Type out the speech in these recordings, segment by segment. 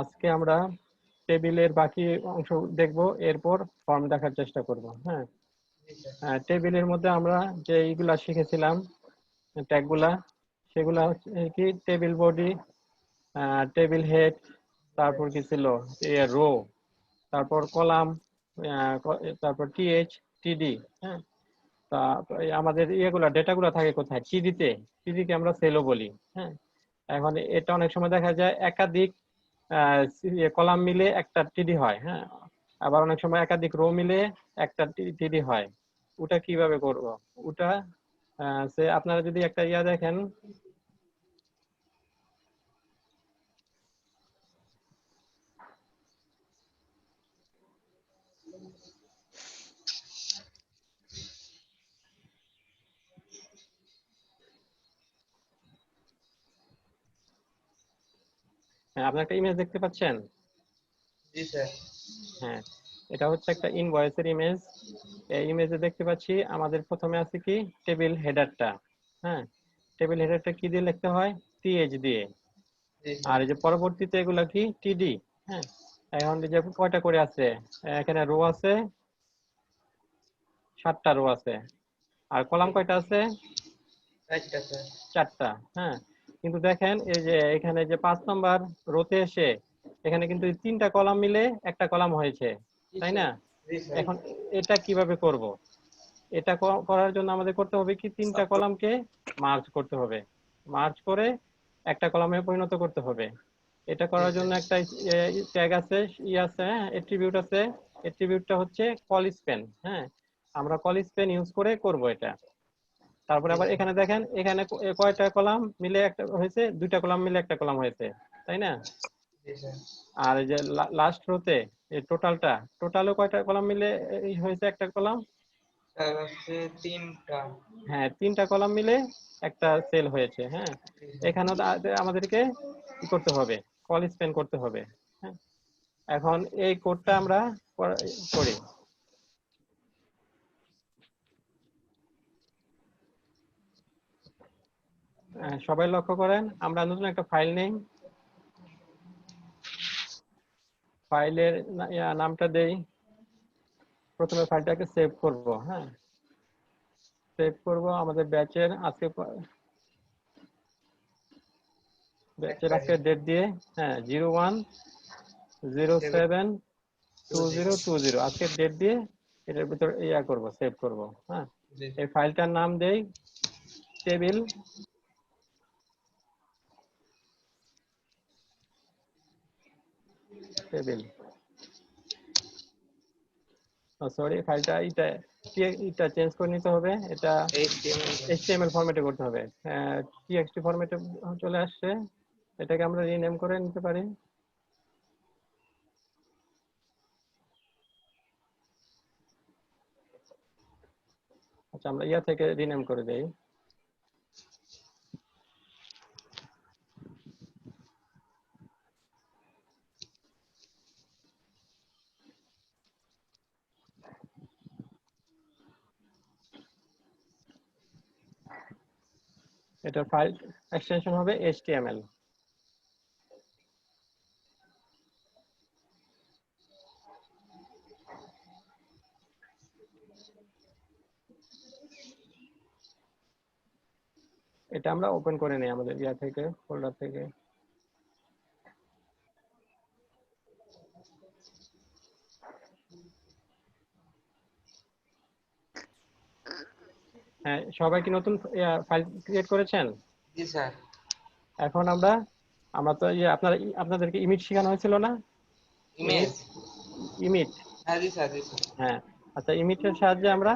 আজকে আমরা টেবিলের বাকি অংশ দেখব, এরপর ফর্ম দেখার চেষ্টা করব। হ্যাঁ, টেবিলের মধ্যে আমরা যে এইগুলা শিখেছিলাম ট্যাগগুলা, সেগুলা হচ্ছে কি টেবিল বডি, টেবিল হেড, তারপর কি ছিল রো, তারপর কলাম, তারপর টিএইচ, টিডি। হ্যাঁ, তা আমাদের ইয়েগুলা ডেটাগুলো থাকে কোথায়? টিডিতে। টিডিকে আমরা সেলও বলি। হ্যাঁ, এখন এটা অনেক সময় দেখা যায় একাধিক কলাম মিলে একটা টিডি হয়। হ্যাঁ, আবার অনেক সময় একাধিক রো মিলে একটা টিডি হয়। ওটা কিভাবে করব? ওটা সে আপনারা যদি একটা ইয়া দেখেন, হ্যাঁ, আপনারা একটা ইমেজ দেখতে পাচ্ছেন? জি স্যার। হ্যাঁ, এটা হচ্ছে একটা ইনভয়েসের ইমেজ। এই ইমেজে দেখতে পাচ্ছি আমাদের প্রথমে আছে কি টেবিল হেডারটা। হ্যাঁ, টেবিল হেডারটা কি দিয়ে লিখতে হয়? টিএইচ দিয়ে। আর এই যে পরবর্তীতে এগুলা কি টিডি। হ্যাঁ, এখন এই যে কয়টা করে আছে, এখানে রো আছে 7টা রো আছে। আর কলাম কয়টা আছে? 4টা স্যার। 4টা। হ্যাঁ, কিন্তু দেখেন এই যে এখানে যে 5 নাম্বার রোতে এসে এখানে কিন্তু 3টা কলাম মিলে একটা কলাম হয়েছে, তাই না? জি স্যার। এখন এটা কিভাবে করব? এটা করার জন্য আমাদের করতে হবে কি 3টা কলামকে মার্জ করতে হবে। মার্জ করে একটা কলামে পরিণত করতে হবে। এটা করার জন্য একটা ট্যাগ আছে, আছে, অ্যাট্রিবিউট আছে। অ্যাট্রিবিউটটা হচ্ছে কল স্প্যান। হ্যাঁ, আমরা কল স্প্যান ইউজ করে করব এটা। তারপরে আবার এখানে দেখেন, এখানে কয়টা কলাম মিলে একটা হয়েছে? 2টা কলাম মিলে একটা কলাম হয়েছে, তাই না? আর এই যে লাস্ট রোতে এই টোটালও কয়টা কলাম মিলে হয়েছে একটা কলাম? স্যার হচ্ছে 3টা। হ্যাঁ, 3টা কলাম মিলে একটা সেল হয়েছে। হ্যাঁ, এখানেও আমাদেরকে কি করতে হবে? কল স্প্যান করতে হবে। হ্যাঁ, এখন এই কোডটা আমরা করি। সবাই লক্ষ্য করেন, আমরা নতুন একটা ফাইল নেই। ফাইলের নামটা দেই। প্রথমে ফাইলটাকে সেভ করব। হ্যাঁ, সেভ করব আমাদের ব্যাচের আজকে ডেট দিয়ে। হ্যাঁ, 01/07/2020 আজকের ডেট দিয়ে এটার ভিতর করব, সেভ করব। হ্যাঁ, এই ফাইলটার নাম দেই টেবিল টেবিল সরি, ফাইলটা এটা চেঞ্জ করে নিতে হবে। এটা এইচটিএমএল ফরম্যাটে করতে হবে। টিএক্সটি ফরম্যাটে চলে আসছে। এটাকে আমরা রিনেম করে নিতে পারি। আচ্ছা, আমরা থেকে রিনেম করে দেই। এটার ফাইল এক্সটেনশন হবে এইচটিএমএল। এটা আমরা ওপেন করে নেই আমাদের থেকে, ফোল্ডার থেকে। হ্যাঁ, সবাই কি নতুন ফাইল ক্রিয়েট করেছেন? জি স্যার। এখন আমরা আমরা তো আপনাদেরকে ইমিট শেখানো হয়েছিল না? ইমিট। ইমেজ। ইমিট। হ্যাঁ জি স্যার, জি স্যার। হ্যাঁ, আচ্ছা, ইমিটের সাহায্যে আমরা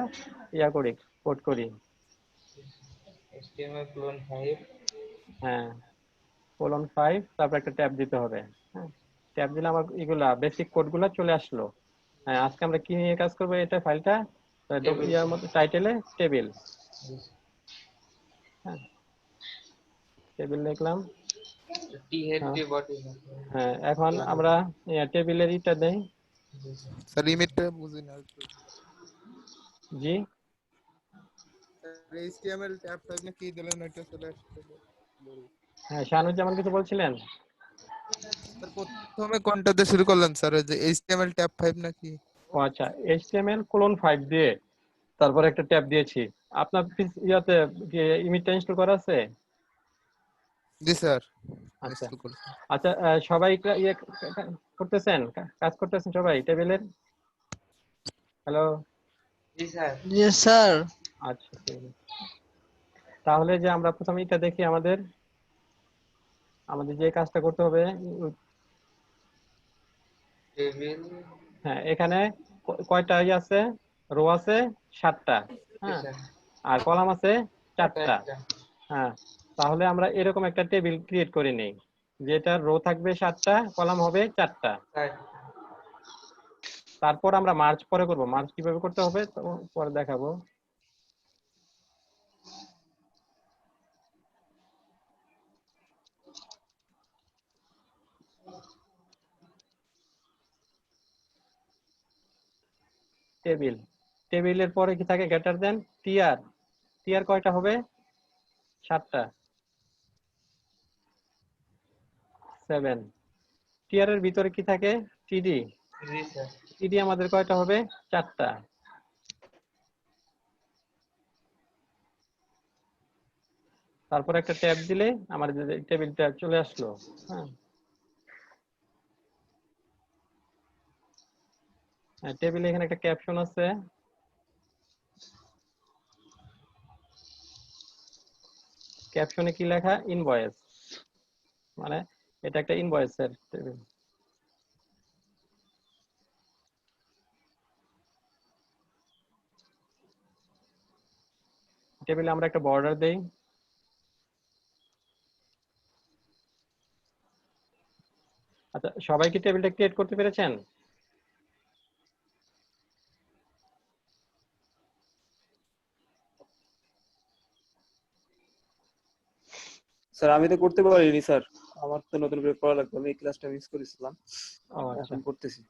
করি, কোড করি। HTML clone 5। হ্যাঁ, :5, তারপর একটা ট্যাব দিতে হবে। হ্যাঁ, ট্যাব দিলে আমার এগুলা বেসিক কোডগুলো চলে আসলো। হ্যাঁ, আজকে আমরা কি নিয়ে কাজ করবো? এটা ফাইলটা ইয়ার মধ্যে টাইটেলে টেবিল। হ্যাঁ, টেবিল লিখলাম। হ্যাঁ, এখন আমরা টেবিলের ইটা দেই। স্যার লিমিটটা বুঝি না। জি, স্যার এইচটিএমএল ট্যাব থাকলে কি দিলেন এটা চলে আসছে। হ্যাঁ, শাহানুজ্জামান কিছু বলছিলেন? স্যার প্রথমে কোনটা দিয়ে শুরু করলেন স্যার, ওই যে এইচটিএমএল ট্যাব 5 নাকি? ও আচ্ছা, HTML:5 দিয়ে তারপর একটা ট্যাব দিয়েছি। আপনার ইয়াতে ইমেজটা ইনস্টল করা আছে? জি স্যার, আচ্ছা ইনস্টল করেছি। আচ্ছা, সবাই করতেছেন, কাজ করতেছেন সবাই টেবিলের? হ্যালো। জি স্যার। Yes, sir. আচ্ছা ঠিক আছে। তাহলে যে আমরা প্রথমে এটা দেখি, আমাদের আমাদের যে কাজটা করতে হবে। টেবিল। হ্যাঁ, এখানে কয়টা আছে? রো আছে 7টা। জি হ্যাঁ, স্যার। আর কলাম আছে 4টা। একটা। হ্যাঁ, তাহলে আমরা এরকম একটা টেবিল ক্রিয়েট করে নেই, যেটা রো থাকবে 7টা, কলাম হবে 4টা। স্যার। তারপর আমরা মার্জ পরে করব। মার্জ কিভাবে করতে হবে তো পরে দেখাবো। টেবিল, টেবিলের পরে কি থাকে? Greater than TR. টিআর কয়টা হবে? 7টা। 7। টিআর এর ভিতরে কি থাকে? টিডি। জি স্যার। টিডি আমাদের কয়টা হবে? 4টা। তারপর একটা ট্যাব দিলে আমাদের টেবিলটা চলে আসলো। হ্যাঁ, টেবিলে এখানে একটা ক্যাপশন আছে। ক্যাপশনে কি লেখা? ইনভয়েস। মানে এটা একটা ইনভয়েসের টেবিল। টেবিলে আমরা একটা বর্ডার দেই। আচ্ছা, সবাই কি টেবিলটা ক্রিয়েট করতে পেরেছেন? স্যার আমি তো করতে পারিনি স্যার, আমার তো নতুন করে পড়া লাগবে, আমি এই ক্লাসটা মিস করেছিলাম, ও আচ্ছা। এখন করতেছি।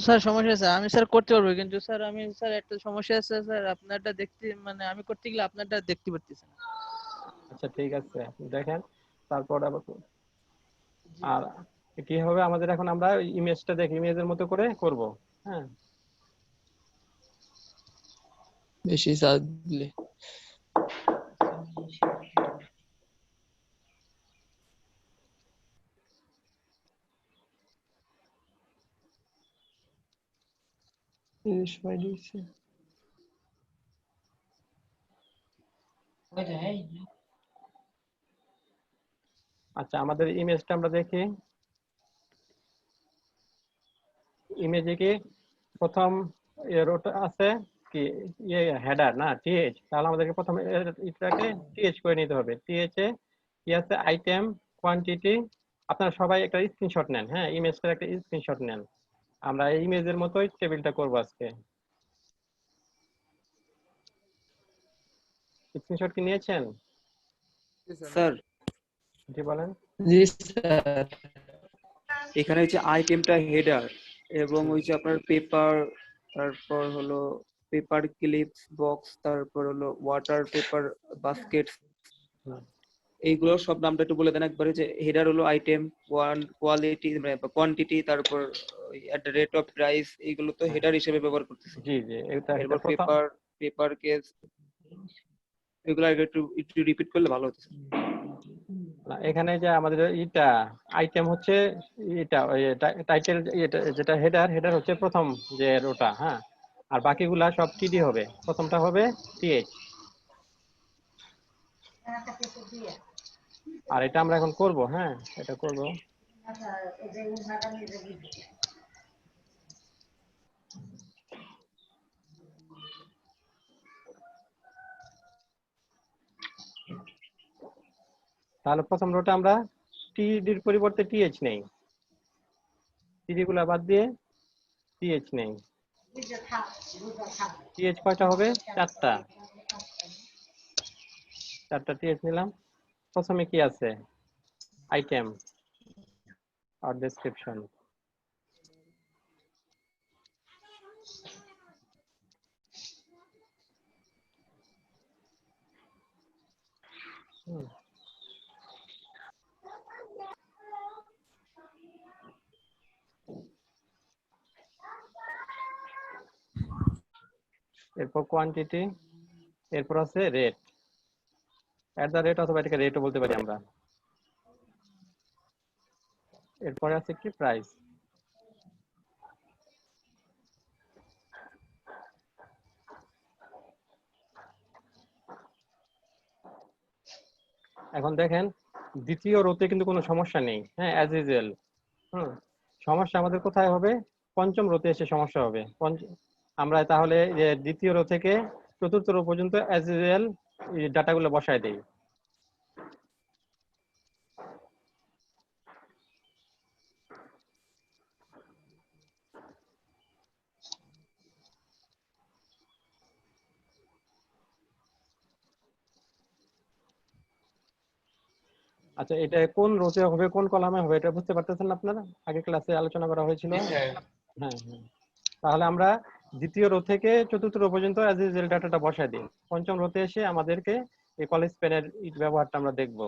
স্যার সমস্যা আছে, আমি স্যার করতে পারবো, কিন্তু স্যার আমি স্যার একটা সমস্যা আছে স্যার, আপনারটা দেখতে মানে আমি করতে গেলে আপনারটা দেখতে পারতেছি না। আচ্ছা ঠিক আছে, আপনি দেখেন। তারপর আবার আর কি হবে আমাদের, এখন আমরা ইমেজটা দেখি, ইমেজের মতো করে করব। হ্যাঁ, বেশি চাপ দিলে সময় দিচ্ছে। আচ্ছা আমাদের ইমেজটা আমরা দেখি। ইমেজে কি প্রথম রোটা আছে কি? হেডার না টিএইচ? তাহলে আমাদেরকে প্রথমে এটাকে টিএইচ করে নিতে হবে। টিএইচ এ কি আছে? Item, quantity. আপনারা সবাই একটা স্ক্রিনশট নেন। হ্যাঁ, ইমেজটার একটা স্ক্রিনশট নেন। আমরা এই ইমেজের মতোই টেবিলটা করব আজকে। স্ক্রিনশট কি নিয়েছেন? জি স্যার। স্যার জি বলেন। জি স্যার। এখানে হচ্ছে আইটেমটা হেডার, এবং ওই যে আপনার পেপার, তারপর হলো পেপার ক্লিপস বক্স, তারপর হলো ওয়াটার পেপার বাস্কেট, হুম। এইগুলো সব নামটা একটু বলে দেন একবারে। যে হেডার হলো আইটেম, কোয়ালিটি মানে কোয়ান্টিটি, তারপর at the rate of price, এইগুলো তো হ্যাঁ, হেডার হিসেবে ব্যবহার করতেছি। জি জি, এটা এটা এরপর প্রথম। পেপার, পেপার কেস, এগুলো আগে একটু একটু রিপিট করলে ভালো হতো। না, এখানে যে আমাদের এটা আইটেম হচ্ছে এটা ওই টাইটেল, যেটা হেডার, হেডার হচ্ছে প্রথম যে রোটা। হ্যাঁ, আর বাকিগুলা সব টিডি হবে। প্রথমটা হবে টিএইচ। আর এটা আমরা এখন করব। হ্যাঁ, এটা করব। তাহলে প্রথম রোটা আমরা টিডির পরিবর্তে টিএইচ নেই। টিডি গুলা বাদ দিয়ে টিএইচ নেই। টিএইচ কয়টা হবে? 4টা। 4টা টিএইচ নিলাম। প্রথমে কি আছে? আইটেম আর ডেসক্রিপশন। এরপর কোয়ান্টিটি, এরপর আছে রেট, এট দ্য রেট অথবা এটাকে রেটও বলতে পারি আমরা। এরপরে আছে কি প্রাইস। এখন দেখেন দ্বিতীয় রোতে কিন্তু কোনো সমস্যা নেই, হ্যাঁ, অ্যাজ ইউজুয়াল। সমস্যা আমাদের কোথায় হবে? পঞ্চম রোতে এসে সমস্যা হবে। আমরা তাহলে যে দ্বিতীয় রো থেকে চতুর্থ রো পর্যন্ত অ্যাজ ইউজুয়াল ডাটাগুলো বসায় দেই। আচ্ছা, এটা কোন রোতে হবে কোন কলামে হবে এটা বুঝতে পারতেছেন না আপনারা? আগের ক্লাসে আলোচনা করা হয়েছিল। জি স্যার। হ্যাঁ হ্যাঁ, তাহলে আমরা দ্বিতীয় রো থেকে চতুর্থ রো পর্যন্ত অ্যাজ ইউজুয়াল ডাটাটা বসায় দিই। পঞ্চম রোতে এসে আমাদেরকে এই কলেজ পেনের ব্যবহারটা আমরা দেখব।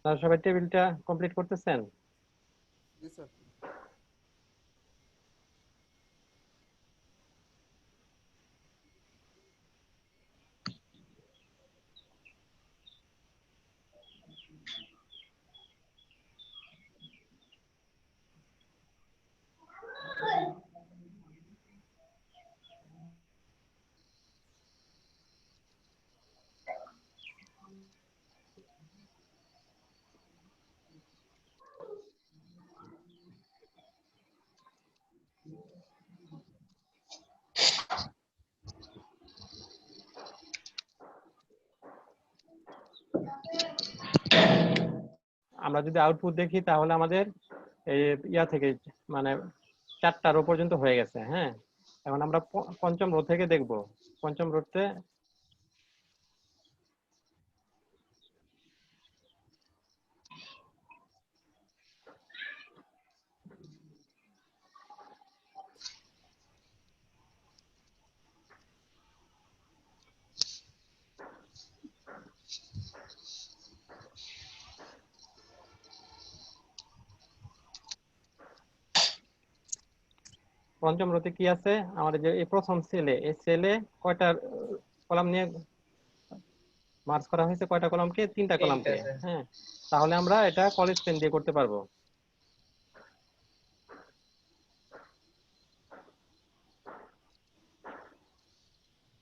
তাহলে সবাই টেবিলটা কমপ্লিট করতেছেন? জি স্যার। আমরা যদি আউটপুট দেখি তাহলে আমাদের এই ইয়া থেকে মানে 4টা রো পর্যন্ত হয়ে গেছে। হ্যাঁ, এখন আমরা পঞ্চম রো থেকে দেখব। পঞ্চম রোতে পঞ্চম রোতে কি আছে আমাদের, যে এই প্রথম সেলে, এই সেলে কয়টা কলাম নিয়ে মার্জ করা হয়েছে? কয়টা কলামকে? 3টা তিনটা কলামকে। স্যার। হ্যাঁ, তাহলে আমরা এটা কলেজ পেন দিয়ে করতে পারবো।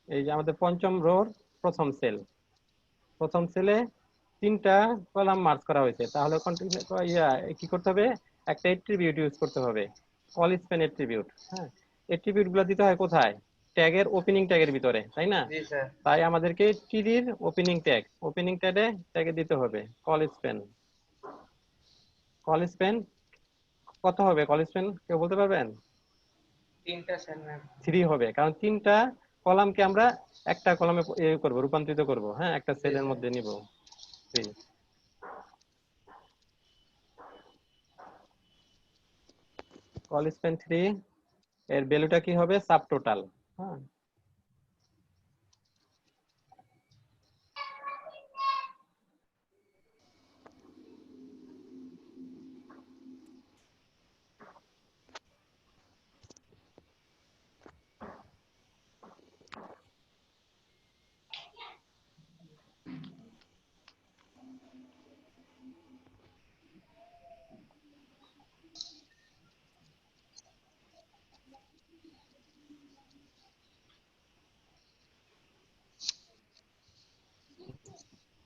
এই যে আমাদের পঞ্চম রোর প্রথম সেল, প্রথম সেলে 3টা কলাম মার্জ করা হয়েছে, তাহলে কি করতে হবে? একটা এট্রিবিউট ইউজ করতে হবে, কল স্প্যান এট্রিবিউট। হ্যাঁ, এট্রিবিউট গুলো দিতে হয় কোথায়? ট্যাগের ওপেনিং ট্যাগের ভিতরে, তাই না? জি স্যার। তাই আমাদেরকে টিডির ওপেনিং ট্যাগে দিতে হবে কল স্প্যান। কল স্প্যান কত হবে? কল স্প্যান কেউ বলতে পারবেন? 3টা স্যার ম্যাম। 3 হবে, কারণ 3টা কলামকে আমরা একটা কলামে করব, রূপান্তরিত করব। হ্যাঁ, একটা জি সেলের স্যার। মধ্যে নিব। 3 কল স্প্যান 3 এর ভ্যালুটা কি হবে? Sub total. হ্যাঁ,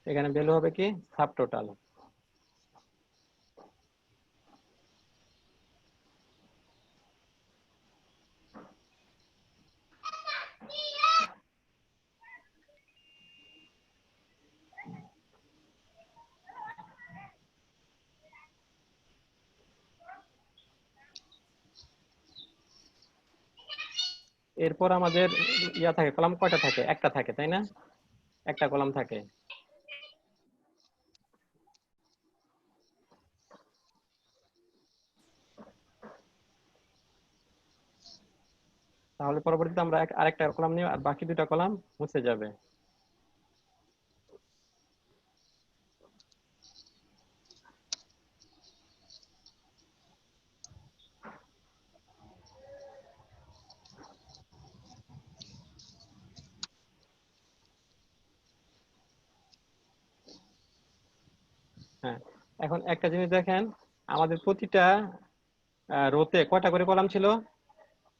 এখানে ভ্যালু হবে কি সাবটোটাল। এরপর আমাদের ইয়া থাকে, কলাম কয়টা থাকে? একটা থাকে, তাই না? একটা কলাম থাকে। তাহলে পরবর্তীতে আমরা আরেকটা কলাম নিয়ে আর বাকি দুটা কলাম মুছে যাবে। হ্যাঁ, এখন একটা জিনিস দেখেন, আমাদের প্রতিটা রোতে কয়টা করে কলাম ছিল?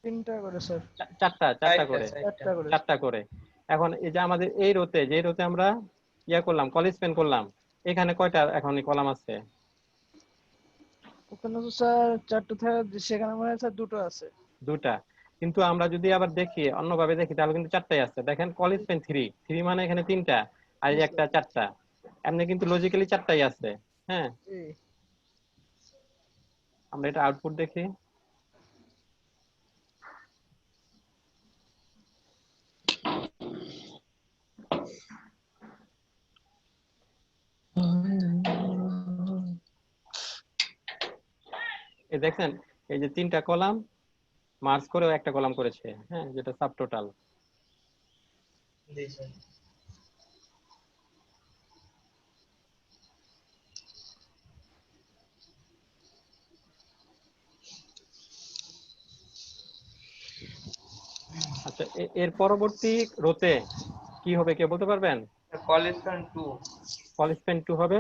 3টা করে স্যার। চারটা করে। চারটা। করে। চারটা করে। এখন এই যে আমাদের এই রোতে, যে রোতে আমরা ইয়া করলাম, কল স্পেন করলাম, এখানে কয়টা এখন কলাম আছে? ওখানে তো স্যার 4টা থাকে, সেখানে মনে হয় স্যার 2টো আছে। দুটা। কিন্তু আমরা যদি আবার দেখি, অন্যভাবে দেখি, তাহলে কিন্তু চারটাই আছে। দেখেন কল স্পেন 3 মানে এখানে 3টা, আর এই একটা 4টা। এমনি কিন্তু লজিক্যালি চারটাই আছে। হ্যাঁ, জি। আমরা এটা আউটপুট দেখি। এই দেখেন, এই যে 3টা কলাম মার্জ করে একটা কলাম করেছে, হ্যাঁ, যেটা সাবটোটাল। জি স্যার। আচ্ছা, এর পরবর্তী রোতে কি হবে কেউ বলতে পারবেন? College fan 2। কল স্পেন 2 হবে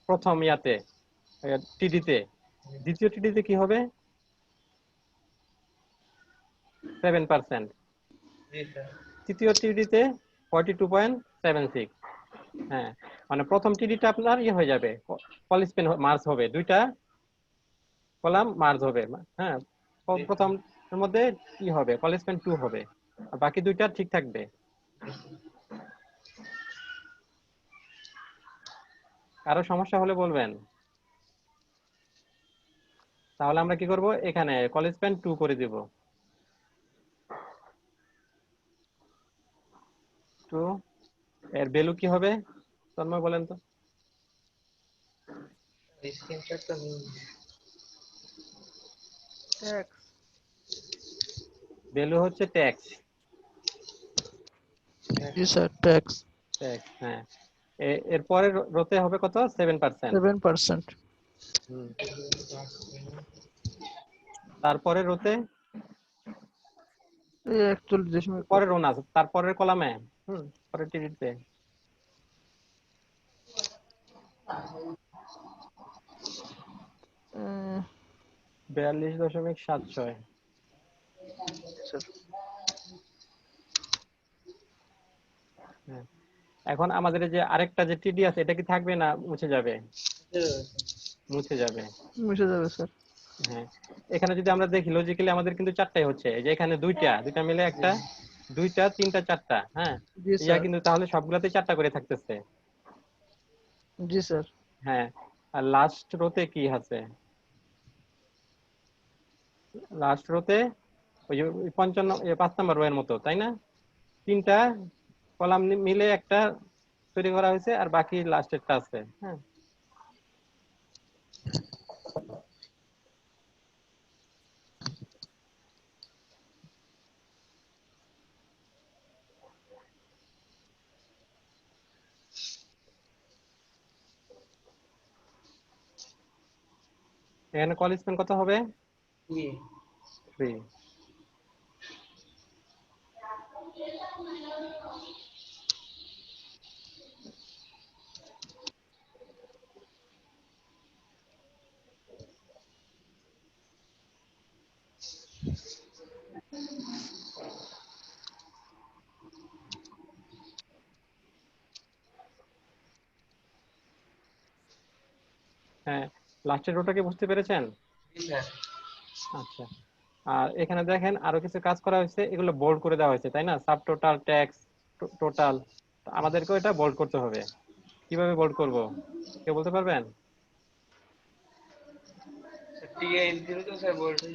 প্রথম ইয়াতে, টিডিতে। দ্বিতীয় টিডিতে কি হবে? 7%। জি স্যার। তৃতীয় টিডিতে 42.76। হ্যাঁ, মানে প্রথম টিডিটা আপনার ইয়ে হয়ে যাবে, কল স্পেন মার্জ হবে, দুইটা কলাম মার্জ হবে। হ্যাঁ, প্রথম এর মধ্যে কি হবে? কল স্পেন 2 হবে, আর বাকি দুইটা ঠিক থাকবে। কারো সমস্যা হলে বলবেন। তাহলে আমরা কি করব, এখানে কল স্পেন 2 করে দিব। 2 এর ভ্যালু কি হবে তন্ময় বলেন তো? স্ক্রিনশটটা নিন। ট্যাক্স। ভ্যালু হচ্ছে ট্যাক্স। জি স্যার, ট্যাক্স। ট্যাক্স, হ্যাঁ। এর পরের রোতে হবে কত? 7%। 7%। হুম। তারপরে রোতে, এই 41.5। পরের রো না, তারপরের কলামে, পরের টিডিতে 42.76। স্যার। হ্যাঁ, এখন আমাদের এই যে আরেকটা যে টিডি আছে, এটা কি থাকবে না মুছে যাবে? মুছে যাবে। মিশে যাবে স্যার। হ্যাঁ, এখানে যদি আমরা দেখি লজিক্যালি আমাদের কিন্তু চারটাই হচ্ছে। এই যে এখানে দুইটা দুইটা মিলে একটা, দুইটা, তিনটা, চারটা। হ্যাঁ, জি ইয়া স্যার। কিন্তু তাহলে সবগুলাতে চারটা করে থাকতেছে। জি স্যার। হ্যাঁ, আর লাস্ট রোতে কি আছে? লাস্ট রোতে ওই যে 5 নম্বর রো এর মতো, তাই না? তিনটা কলাম মিলে একটা তৈরি করা হয়েছে, আর বাকি লাস্টেরটা আছে। হ্যাঁ, এখানে কল স্পেন কত হবে? 3। হ্যাঁ, লাস্টের রোটা কি বুঝতে পেরেছেন? জি স্যার। আচ্ছা, আর এখানে দেখেন আরো কিছু কাজ করা হয়েছে, এগুলো বোল্ড করে দেওয়া হয়েছে তাই না? সাব টোটাল, ট্যাক্স, টোটাল, আমাদেরকে এটা বোল্ড করতে হবে। কিভাবে বোল্ড করব কেউ বলতে পারবেন? টিএইচ দিলে তো স্যার বলতে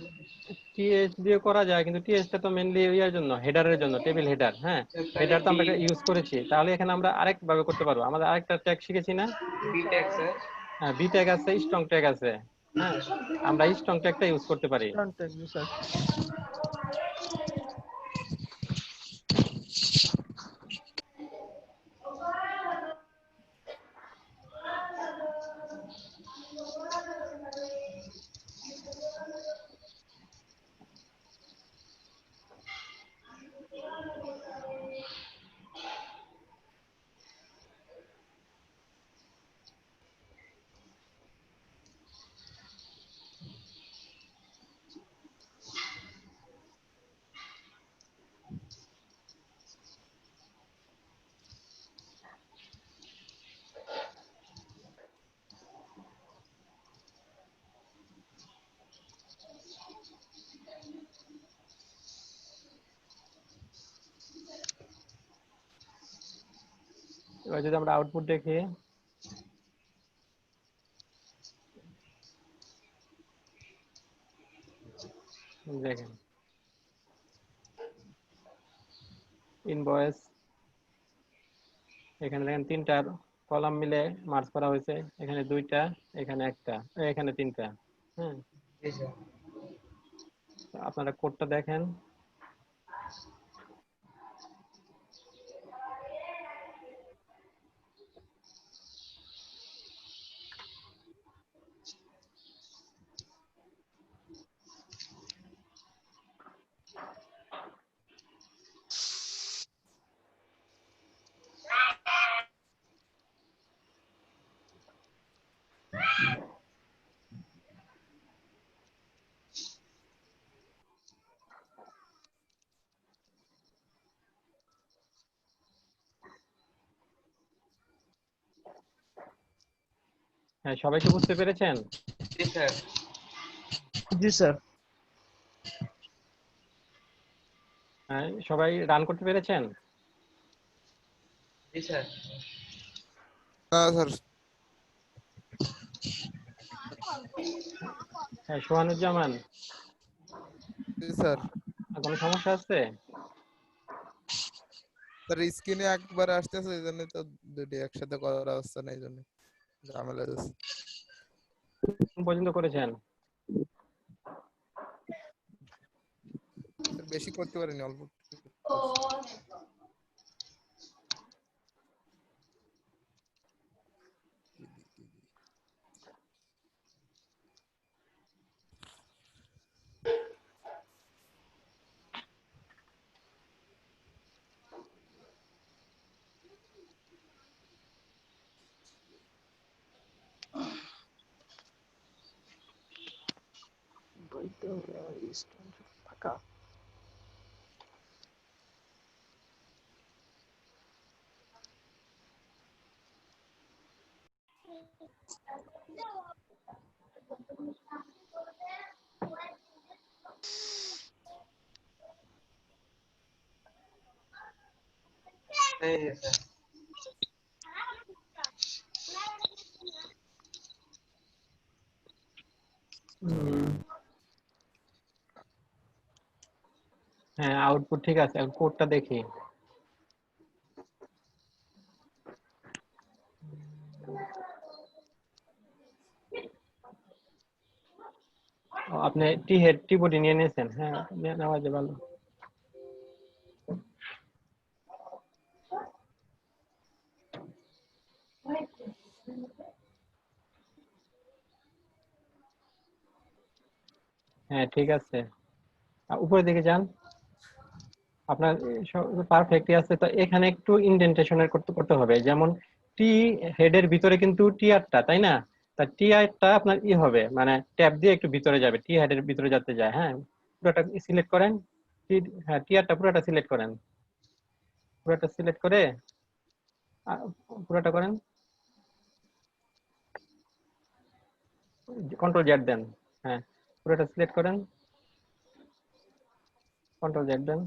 টিএস দিয়ে করা যায়, কিন্তু টিএসটা তো মেইনলি ইয়ার জন্য, হেডারের জন্য, টেবিল হেডার। হ্যাঁ, তাহলে হেডার তো ডি আমরা ইউজ করেছি, তাহলে এখানে আমরা আরেক ভাবে করতে পারবো। আমাদের আরেকটা ট্যাগ শিখেছি না? B tag sir. হ্যাঁ, বি ট্যাগ আছে, স্ট্রং ট্যাগ আছে। জি হ্যাঁ, স্যার। আমরা স্ট্রং ট্যাগটা ইউজ করতে পারি। কন্টাক্ট জি স্যার। এবার যদি আমরা আউটপুট দেখি, দেখেন ইনভয়েস, এখানে দেখেন তিনটা কলাম মিলে মার্জ করা হয়েছে, এখানে দুইটা, এখানে একটা, এখানে তিনটা। হ্যাঁ, জি স্যার। আপনারা কোডটা দেখেন। হ্যাঁ, সবাই কি বুঝতে পেরেছেন? জি স্যার। জি স্যার। হ্যাঁ, সবাই রান করতে পেরেছেন? জি স্যার। না স্যার। হ্যাঁ, সোহানুজ্জামান, জি স্যার। আর কোনো সমস্যা আছে? স্যার স্ক্রিনে একবার আসতেছে, এই জন্য তো দুটি একসাথে করা হচ্ছে না, এই জন্য ঝামেলা হচ্ছে। কোন পর্যন্ত করেছেন? স্যার বেশি করতে পারিনি, অল্প একটু করছি। ফাঁকা। এই যে স্যার। হ্যাঁ, আউটপুট ঠিক আছে, কোডটা দেখি। ও, আপনি টি বডি নিয়ে নিয়েছেন? হ্যাঁ, নেওয়া যায়, ভালো। হ্যাঁ, ঠিক আছে, উপরের দিকে যান। আপনার পারফেক্টই আছে, তো এখানে একটু ইনডেন্টেশনের করতে করতে হবে। যেমন টি হেডের ভিতরে কিন্তু টিআরটা, তাই না? তা টিআরটা আপনার হবে, মানে ট্যাব দিয়ে একটু ভিতরে যাবে, টি হেডের ভিতরে যেতে যায়। হ্যাঁ, পুরোটা সিলেক্ট করেন। হ্যাঁ, টিআরটা পুরোটা সিলেক্ট করেন, পুরোটা সিলেক্ট করে পুরোটা করেন। কন্ট্রোল জেড দেন। হ্যাঁ, পুরোটা সিলেক্ট করেন, কন্ট্রোল জেড দেন।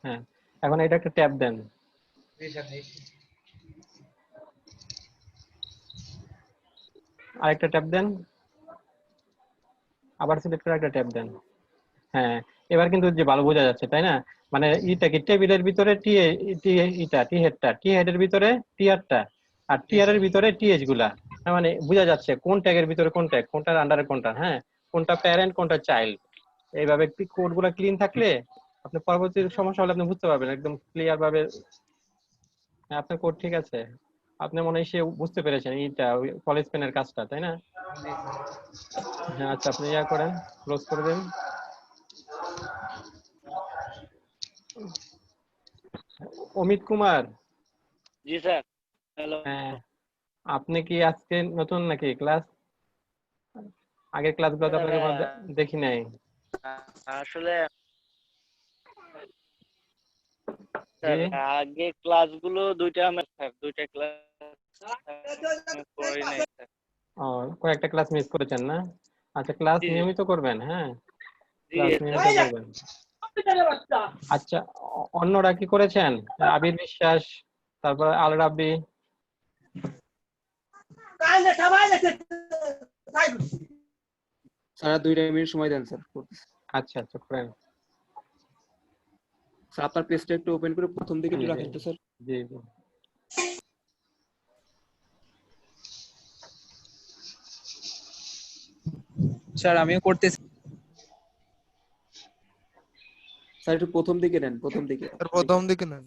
হ্যাঁ, এখন এটা একটা ট্যাব দেন। জি স্যার দিয়েছি। আরেকটা ট্যাব দেন, আবার সিলেক্ট করে একটা ট্যাব দেন। হ্যাঁ, এবার কিন্তু যে ভালো বোঝা যাচ্ছে, তাই না? মানে ইটা কি টেবিলের ভিতরে টি হেডের ভিতরে টিআরটা, আর জি টিআর এর স্যার। ভিতরে টিএইচ গুলা। তার মানে বোঝা যাচ্ছে কোন ট্যাগের ভিতরে কোন ট্যাগ, কোনটার আন্ডারে কোনটা, হ্যাঁ, কোনটা প্যারেন্ট কোনটা চাইল্ড। এইভাবে কোড গুলা ক্লিন থাকলে আপনি পরবর্তী সমস্যা হলে আপনি বুঝতে পারবেন একদম ক্লিয়ার ভাবে। হ্যাঁ, আপনার কোড ঠিক আছে, আপনি মনে হয় সে বুঝতে পেরেছেন এইটা কলেজ পেনের কাজটা, তাই না? জি স্যার। হ্যাঁ, আচ্ছা, আপনি ইয়া করেন, ক্লোজ করে দেন। অমিত কুমার, জি স্যার। হ্যালো। হ্যাঁ, আপনি কি আজকে নতুন নাকি ক্লাস? আগের ক্লাসগুলোতে স্যার আপনাকে দেখি নাই। আসলে জি, স্যার আগে ক্লাসগুলো দুইটা ক্লাস করি নাই স্যার। ও, কয়েকটা ক্লাস মিস করেছেন না? আচ্ছা, ক্লাস জি নিয়মিত করবেন, হ্যাঁ, জি ক্লাস নিয়মিত করবেন। আচ্ছা, অন্যরা কি করেছেন? আবির বিশ্বাস, তারপর আল রাব্বি। স্যার 2 মিনিট সময় দেন স্যার। আচ্ছা আচ্ছা, করেন। স্যার আপনার পেজটা একটু ওপেন করে প্রথম দিকে একটু জি রাখেন তো স্যার। জি জি। স্যার আমিও করতেছি। স্যার একটু প্রথম দিকে নেন, প্রথম দিকে। আর প্রথম দিকে নেন।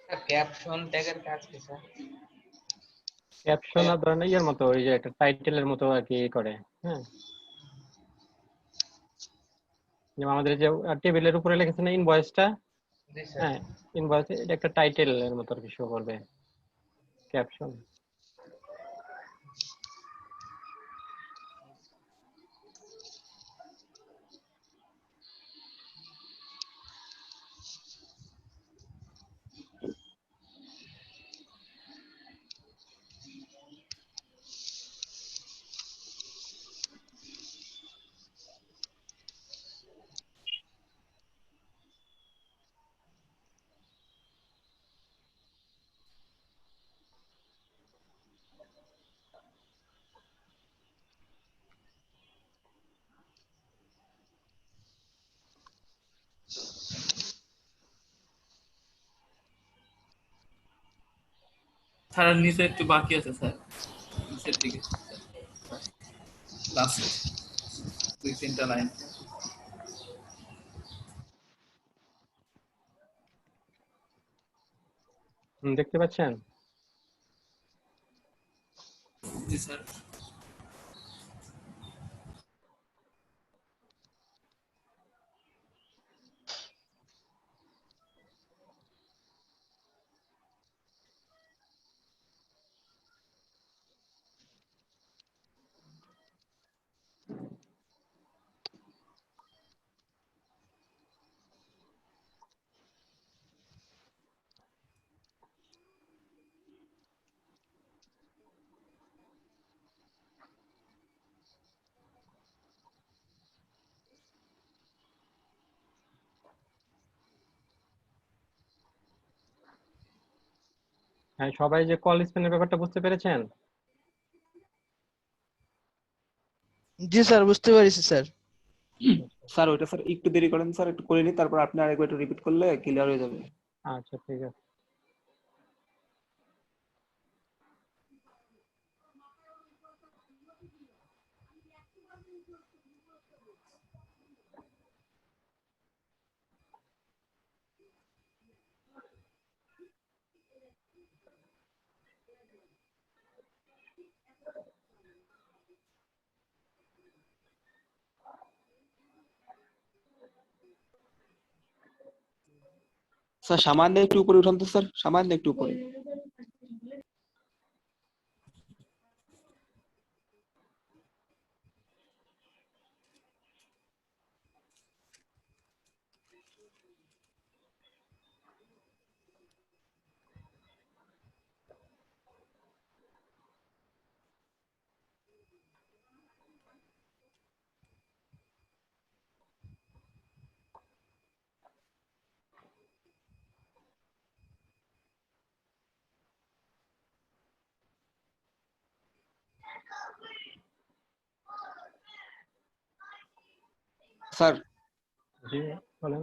স্যার ক্যাপশন ট্যাগের কাজ কি স্যার? ক্যাপশন ধরেন ইয়ের মতো, ওই যে একটা টাইটেলের মতো আর কি করে। হ্যাঁ, যেমন আমাদের যে টেবিলের উপরে লিখেছেন ইনভয়েসটা, জি স্যার। হ্যাঁ, ইনভয়েস এটা একটা টাইটেলের মতো আর কি শো করবে ক্যাপশন। স্যার নিচে একটু বাকি আছে স্যার, নিচের দিকে লাস্ট 2-3টা লাইন। দেখতে পাচ্ছেন? জি স্যার। হ্যাঁ, সবাই যে কল স্পেনের ব্যাপারটা বুঝতে পেরেছেন? জি স্যার, বুঝতে পারছি স্যার। স্যার ওইটা স্যার একটু দেরি করেন স্যার, একটু করে নিই, তারপর আপনি আরেকবার একটু রিপিট করলে ক্লিয়ার হয়ে যাবে। আচ্ছা ঠিক আছে। স্যার সামান্য একটু উপরে উঠান তো স্যার, সামান্য একটু উপরে। স্যার জি বলেন।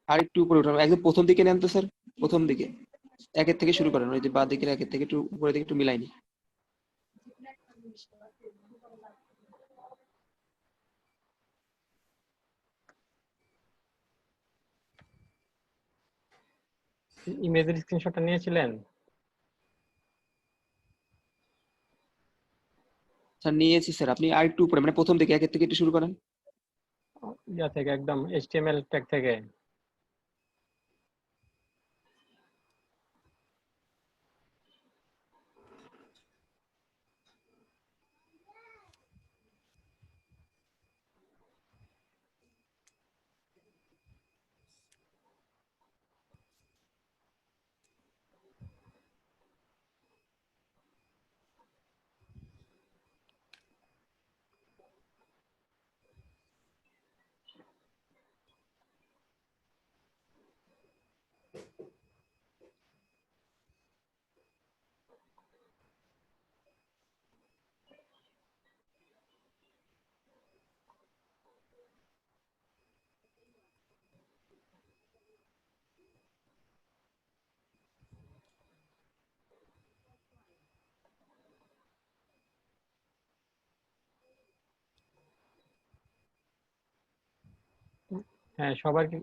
আর একটু উপরে উঠান, একদম প্রথম দিকে নেন তো স্যার, প্রথম দিকে একের থেকে শুরু করেন, ওই যে বাঁ দিকের একের থেকে একটু উপরের দিকে একটু মিলাইনি। ইমেজের স্ক্রিনশটটা নিয়েছিলেন? স্যার নিয়েছি স্যার, আপনি আর একটু উপরে মানে প্রথম দিকে একের থেকে একটু শুরু করেন। ইয়া থেকে একদম HTML ট্যাগ থেকে। হ্যাঁ, সবার কি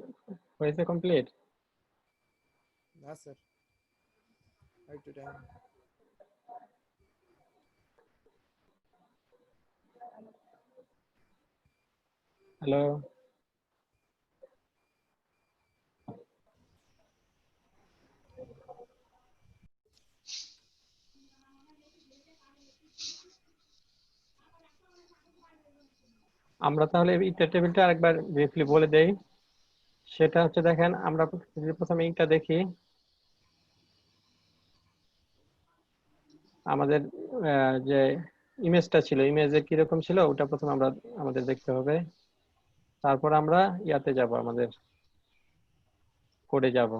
হয়েছে কমপ্লিট? না স্যার, একটু টাইম। হ্যালো, আমরা তাহলে ইটা টেবিলটা আরেকবার ব্রিফলি বলে দেই। সেটা হচ্ছে দেখেন, আমরা যদি প্রথমে ইটা দেখি, আমাদের যে ইমেজটা ছিল, ইমেজে কিরকম ছিল ওটা প্রথমে আমরা আমাদের দেখতে হবে। তারপর আমরা ইয়াতে যাব, আমাদের কোডে যাব।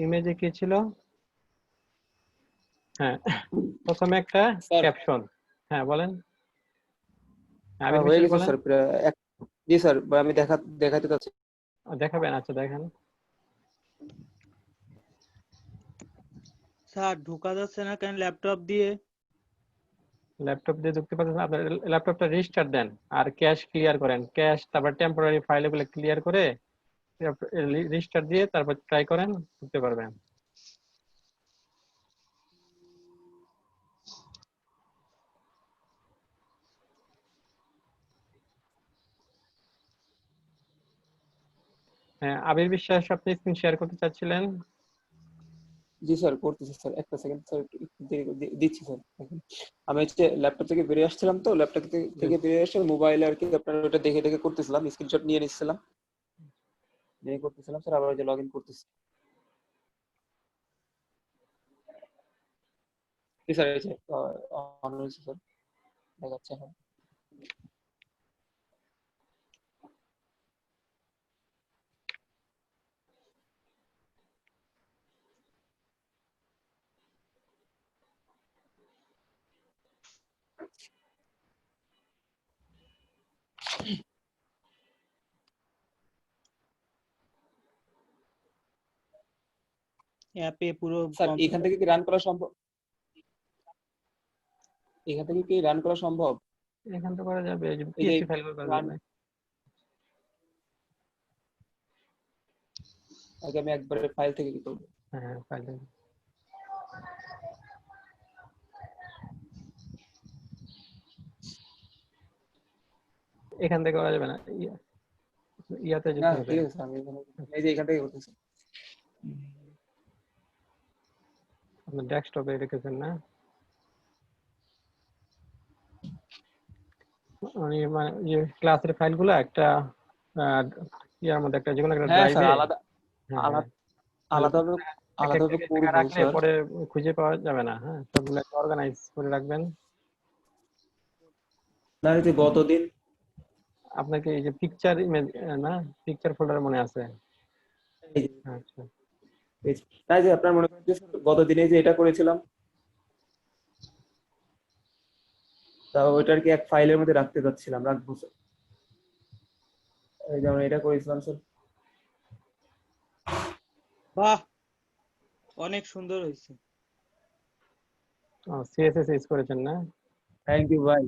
ইমেজে কি ছিল? হ্যাঁ, প্রথমে একটা স্যার ক্যাপশন। হ্যাঁ বলেন, আবির হয়ে বিশ্বাস গেছে বলেন। স্যার প্রায় জি স্যার, আমি দেখাতে চাচ্ছি। দেখাবেন? আচ্ছা দেখেন। স্যার ঢোকা যাচ্ছে না কেন ল্যাপটপ দিয়ে? ল্যাপটপ দিয়ে ঢুকতে পারছেন না? আপনার ল্যাপটপটা রিস্টার্ট দেন আর ক্যাশ ক্লিয়ার করেন। ক্যাশ তারপর টেম্পোরারি ফাইল এগুলো ক্লিয়ার করে রিস্টার্ট দিয়ে তারপর ট্রাই করেন, ঢুকতে পারবেন। হ্যাঁ, আবির বিশ্বাস আপনি স্ক্রিন শেয়ার করতে চাচ্ছিলেন? জি স্যার করতেছি স্যার, একটা সেকেন্ড স্যার, একটু দেরি দিচ্ছি স্যার। দেখেন, আমি হচ্ছে ল্যাপটপ থেকে বেরিয়ে আসছিলাম, তো ল্যাপটপ থেকে বেরিয়ে এসে মোবাইলে আর কি আপনার ওটা দেখে দেখে করতেছিলাম, স্ক্রিনশট নিয়ে নিচ্ছিলাম, নিয়ে করতেছিলাম স্যার, আবার যে লগ ইন করতেছি। জি স্যার, এই যে অন হয়েছে স্যার, দেখাচ্ছে এখন। অ্যাপে পুরো স্যার এখান থেকে কি রান করা সম্ভব? এখান থেকে কি রান করা সম্ভব? এখান থেকে করা যাবে, এই যে এই যে পিএসসি ফাইল করা রান, যাবে। আগে আমি একবারে ফাইল থেকে কি করব? হ্যাঁ ফাইল এখান থেকে করা যাবে না, ইয়াতে না যেতে হবে। ঠিক আছে স্যার, আমি এই যে এখান থেকে করতেছি। আপনার ডেস্কটপে রেখেছেন না? মানে যে ক্লাসের ফাইলগুলো একটা ইয়ার মধ্যে একটা যেকোনো একটা হ্যাঁ স্যার, ড্রাইভে আলাদা আলাদাভাবে করব রাখলে স্যার। পরে খুঁজে পাওয়া যাবে না। হ্যাঁ, সবগুলো অর্গানাইজ করে রাখবেন। না এই যে গতদিন আপনাকে এই যে পিকচার ইমেজ না, পিকচার ফোল্ডার মনে আছে? আচ্ছা তাই যে আপনার মনে করেন যে গতদিনে যে এটা করেছিলাম, তা ওইটার কি এক ফাইলের মধ্যে রাখতে চাচ্ছিলাম, রাখবো স্যার। এই যেমন এটা করেছিলাম স্যার। বাহ, অনেক সুন্দর হয়েছে। সিএসএস ইউজ করেছেন না? থ্যাংক ইউ ভাই।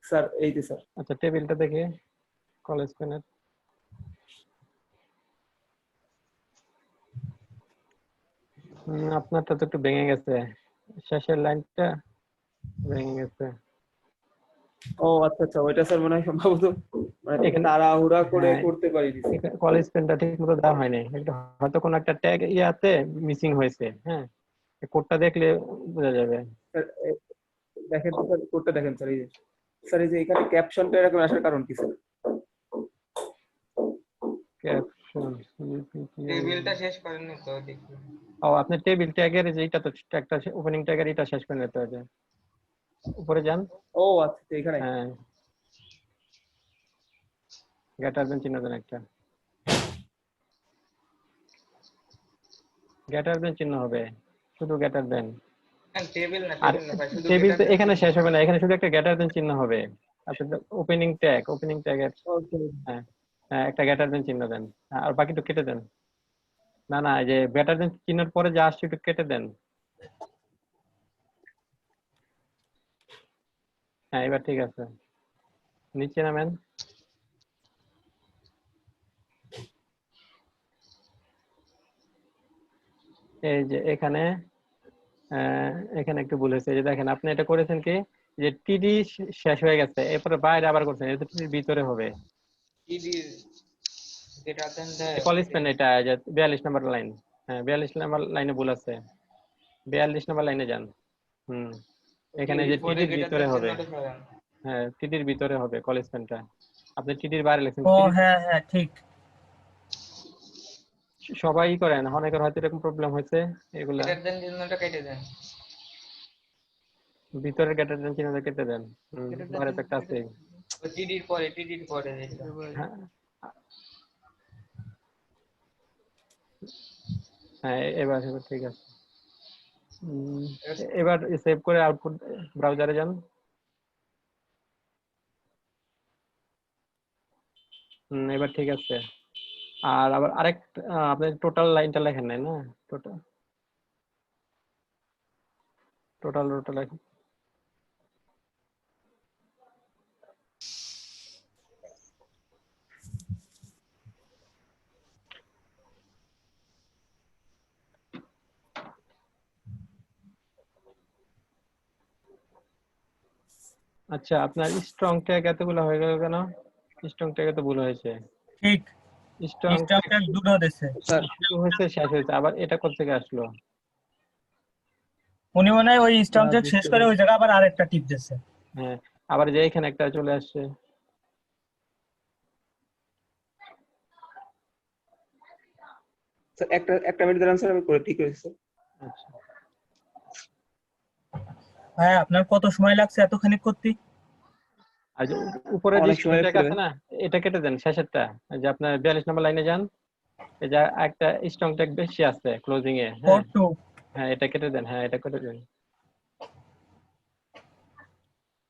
স্যার এই যে স্যার, আচ্ছা টেবিলটা দেখে কলেজ পেনের আপনারটা তো একটু ভেঙে গেছে, শেষের লাইনটা ভেঙে গেছে। ও আচ্ছা আচ্ছা, ওইটা স্যার মনে হয় সম্ভবত মানে এখানে তাড়াহুড়া করে হ্যাঁ, করতে পারিনি স্যার। কলেজ পেনটা ঠিক মতো দেওয়া হয়নি, একটু হয়তো কোনো একটা ট্যাগ ইয়াতে মিসিং হয়েছে। হ্যাঁ, কোডটা দেখলে বোঝা যাবে। স্যার দেখেন তো স্যার, কোডটা দেখেন স্যার। এই যে স্যার, এই যে এখানে ক্যাপশনটা এরকম আসার কারণ কি স্যার? ক্যাপশন টেবিলটা শেষ করেননি তো দেখি। আপনি টেবিল ট্যাগের যে এটা তো একটা ওপেনিং ট্যাগের এটা শেষ করে নিতে হবে। উপরে যান। ও আচ্ছা, এখানে হ্যাঁ, গ্রেটার দেন চিহ্ন দেন একটা। গ্রেটার দেন চিহ্ন হবে, শুধু গ্রেটার দেন। টেবিল না, আর টেবিল না ভাই, শুধু টেবিল তো এটা এখানে শেষ হবে না, এখানে শুধু একটা গ্রেটার দেন চিহ্ন হবে। আচ্ছা ওপেনিং ট্যাগের হ্যাঁ হ্যাঁ একটা গ্রেটার দেন চিহ্ন দেন, আর বাকিটুকু কেটে দেন। না না, এই যে গ্রেটার দেন চিহ্নের পরে যা আসছে একটু কেটে দেন। হ্যাঁ এবার ঠিক আছে, নিচে নামেন। এই যে এখানে এখানে একটু ভুল হয়েছে। এই যে দেখেন আপনি এটা করেছেন কি, যে টিডি শেষ হয়ে গেছে, এরপরে বাইরে আবার করছেন, এটা টিডির ভিতরে হবে। টিডি যেটা দেন কলেজ পেন এটা যে 42 নাম্বার লাইন। হ্যাঁ 42 নাম্বার লাইনে ভুল আছে, 42 নাম্বার লাইনে যান। এখানে যে টিডির ভিতরে হবে। হ্যাঁ টিডির ভিতরে হবে কলেজ পেনটা, আপনি টিডির বাইরে লিখছেন। ও হ্যাঁ হ্যাঁ ঠিক। সবাই করেন, অনেকের হয়তো এরকম প্রবলেম হয়েছে। এগুলা গ্রেটার দেন চিহ্নটা কেটে দেন। ভিতরের গ্রেটার দেন চিহ্নটা কেটে দেন। বাইরে তো একটা আছে। ওই টিডির পরে যেটা। হ্যাঁ এবার ঠিক আছে। এবার সেভ করে আউটপুট ব্রাউজারে যান। এবার ঠিক আছে। আর আবার আরেকটা আপনি টোটাল লাইনটা লেখেন নাই না? টোটাল রোটা লেখেন। আচ্ছা আপনার স্ট্রং ট্যাগ এতগুলো হয়ে গেল কেন? স্ট্রং ট্যাগে তো ভুল হয়েছে। ঠিক, স্ট্রং ট্যাগ দুটো দিছে স্যার, শুরু হয়েছে শেষ হয়েছে, আবার এটা কোথা থেকে আসলো? উনি মনে হয় ওই স্ট্যাম্প ট্যাগ শেষ করে ওই জায়গা আবার আরেকটা টিপ দিছে। হ্যাঁ আবার যে এখানে একটা চলে আসছে। স্যার একটা মিনিট দাঁড়ান স্যার, আমি করে ঠিক করেছি স্যার। আচ্ছা হ্যাঁ, আপনার কত সময় লাগছে এতখানি করতে? আর যে উপরে যে অনেক সময় ট্যাগ আছে না, এটা কেটে দেন শেষেরটা। যে আপনার 42 নম্বর লাইনে যান, এই যে একটা স্ট্রং ট্যাগ বেশি আছে ক্লোজিং এ। হ্যাঁ হ্যাঁ এটা কেটে দেন। হ্যাঁ এটা কেটে দেন।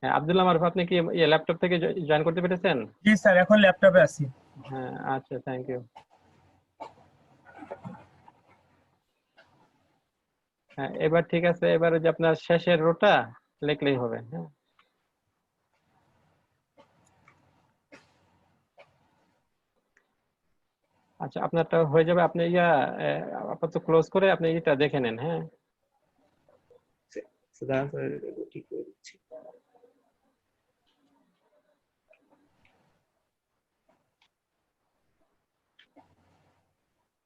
হ্যাঁ আব্দুল্লাহ মারুফ, আপনি কি ল্যাপটপ থেকে জয়েন করতে পেরেছেন? জি স্যার, এখন ল্যাপটপে আছি। হ্যাঁ আচ্ছা থ্যাংক ইউ। হ্যাঁ এবার ঠিক আছে, এবার ওই যে আপনার শেষের রোটা লিখলেই হবে। হ্যাঁ আচ্ছা আপনারটা হয়ে যাবে, আপনি আপাতত ক্লোজ করে আপনি এটা দেখে নেন। হ্যাঁ দাঁড়ান স্যার, এটা ঠিক করে দিচ্ছি।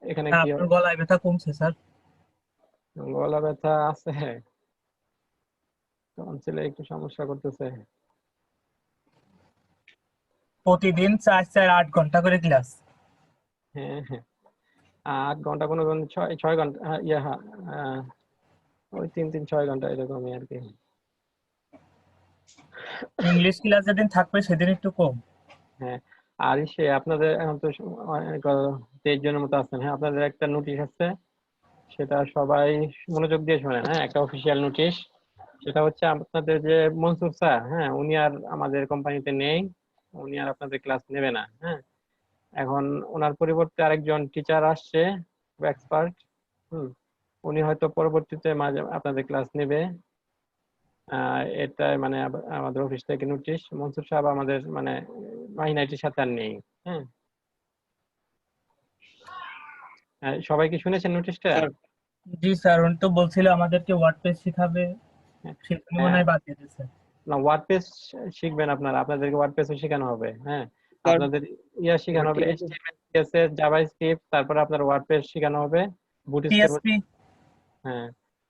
এখানে হ্যাঁ, কি আপনার গলায় ব্যথা কমছে স্যার? গলা ব্যথা আছে, টনসিলে একটু সমস্যা করতেছে। প্রতিদিন 4-4-8 ঘন্টা করে ক্লাস। হ্যাঁ হ্যাঁ 8 ঘন্টা, কোনো কোনো 6 ঘন্টা, হ্যাঁ ওই 3-6 ঘন্টা এরকমই আর কি। ইংলিশ ক্লাস যেদিন থাকবে সেদিন একটু কম। হ্যাঁ আর আপনাদের এখন তো 23 জনের মতো আছেন। হ্যাঁ আপনাদের একটা নোটিশ আছে, সেটা সবাই মনোযোগ দিয়ে শোনেন। হ্যাঁ একটা অফিসিয়াল নোটিশ, সেটা হচ্ছে আপনাদের যে মনসুর স্যার, হ্যাঁ উনি আর আমাদের কোম্পানিতে নেই, উনি আর আপনাদের ক্লাস নেবে না। হ্যাঁ এখন ওনার পরিবর্তে আরেকজন টিচার আসছে, এক্সপার্ট। উনি হয়তো পরবর্তীতে মাঝে আপনাদের ক্লাস নেবে। এটা মানে আমাদের অফিস থেকে নোটিশ, মনসুর সাহেব আমাদের মানে মাইনাইটির সাথে আর নেই। হ্যাঁ সবাই কি শুনেছেন নোটিশটা? জি স্যার, উনি তো বলছিল আমাদেরকে ওয়ার্ডপ্রেস শেখাবে, সেখানে মনে হয় বাদ দিয়ে দিয়েছে। না ওয়ার্ডপ্রেস শিখবেন আপনারা, আপনাদেরকে ওয়ার্ডপ্রেসও শেখানো হবে। হ্যাঁ স্যার, আপনাদের শেখানো হবে, ঠিক আছে। HTML CSS জাভাস্ক্রিপ্ট, তারপরে আপনার ওয়ার্ডপ্রেস শেখানো হবে, বুটস্ট্র্যাপ। পিএসপি। হ্যাঁ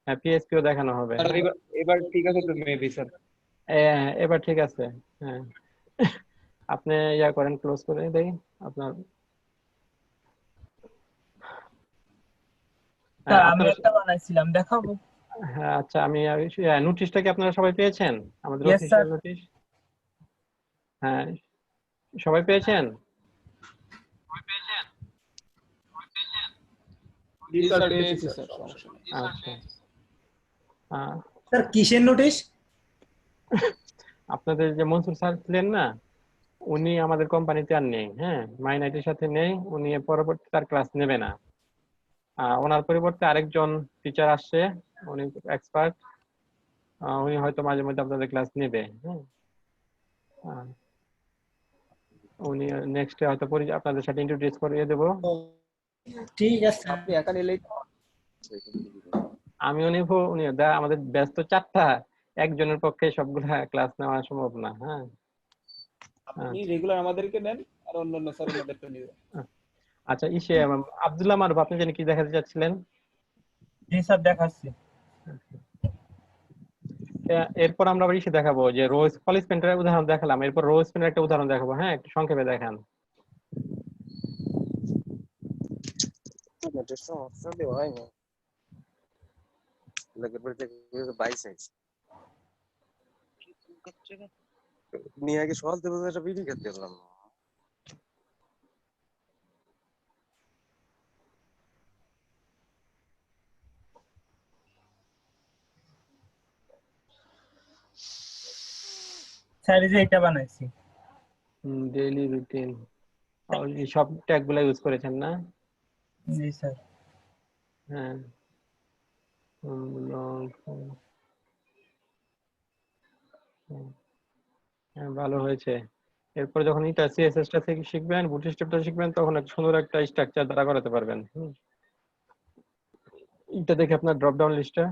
হ্যাঁ PHP ও দেখানো হবে। স্যার, এবার ঠিক আছে তো মেবি স্যার। এবার ঠিক আছে। হ্যাঁ আপনি করেন, ক্লোজ করে দেখি আপনার। স্যার আমি আপনারা একটা বানাইছিলাম, দেখাবো? হ্যাঁ আচ্ছা, আমি নোটিশটা কি আপনারা সবাই পেয়েছেন, আমাদের ইয়েস স্যার। Official notice? হ্যাঁ সবাই পেয়েছেন? জি স্যার, পেয়েছি স্যার, সমস্যা নেই। আচ্ছা স্যার কিসের নোটিশ? আপনাদের যে মনসুর স্যার ছিলেন না, উনি আমাদের কোম্পানিতে আর নেই। হ্যাঁ মাইনাইটির সাথে নেই, উনি পরবর্তী তার ক্লাস নেবে না। ওনার পরিবর্তে আরেকজন টিচার আসছে, উনি এক্সপার্ট, উনি হয়তো মাঝে মধ্যে আপনাদের ক্লাস নেবে। হ্যাঁ উনি নেক্সট হয়তো আপনাদের সাথে ইন্ট্রোডিউস করিয়ে দেবো। ঠিক আছে। আপনি একা নিলেই আমিও নেব, উনি আমাদের ব্যস্ত 4টা, একজনের পক্ষে সবগুলা ক্লাস নেওয়া সম্ভব না। হ্যাঁ আপনি রেগুলার আমাদেরকে নেন, আর অন্যান্য স্যার আমাদেরকে নেবেন। আচ্ছা আব্দুল্লাহ মারুফ, আপনি জানি কি দেখাতে চাচ্ছিলেন? জি স্যার, দেখাচ্ছি। এরপর আমরা আবার দেখাবো যে রোজ পলিসমেন্টের উদাহরণ দেখালাম, এরপর রোজ পেনের একটা উদাহরণ দেখাবো। হ্যাঁ একটু সংক্ষেপে দেখান। নিয়ে আগে সহজ দেবো, একটা বিড়ি খেতে এলাম। স্যার এই যে এটা বানাইছি। ডেইলি রুটিন, এই সব ট্যাগ গুলা ইউজ করেছেন না? জি স্যার। হ্যাঁ হ্যাঁ ভালো হয়েছে। এরপর যখন এটা CSS টা থেকে শিখবেন, বুটস্ট্র্যাপটা শিখবেন, তখন একটা সুন্দর একটা স্ট্রাকচার দ্বারা করাতে পারবেন। এটা দেখে আপনার ড্রপ ডাউন লিস্টটা,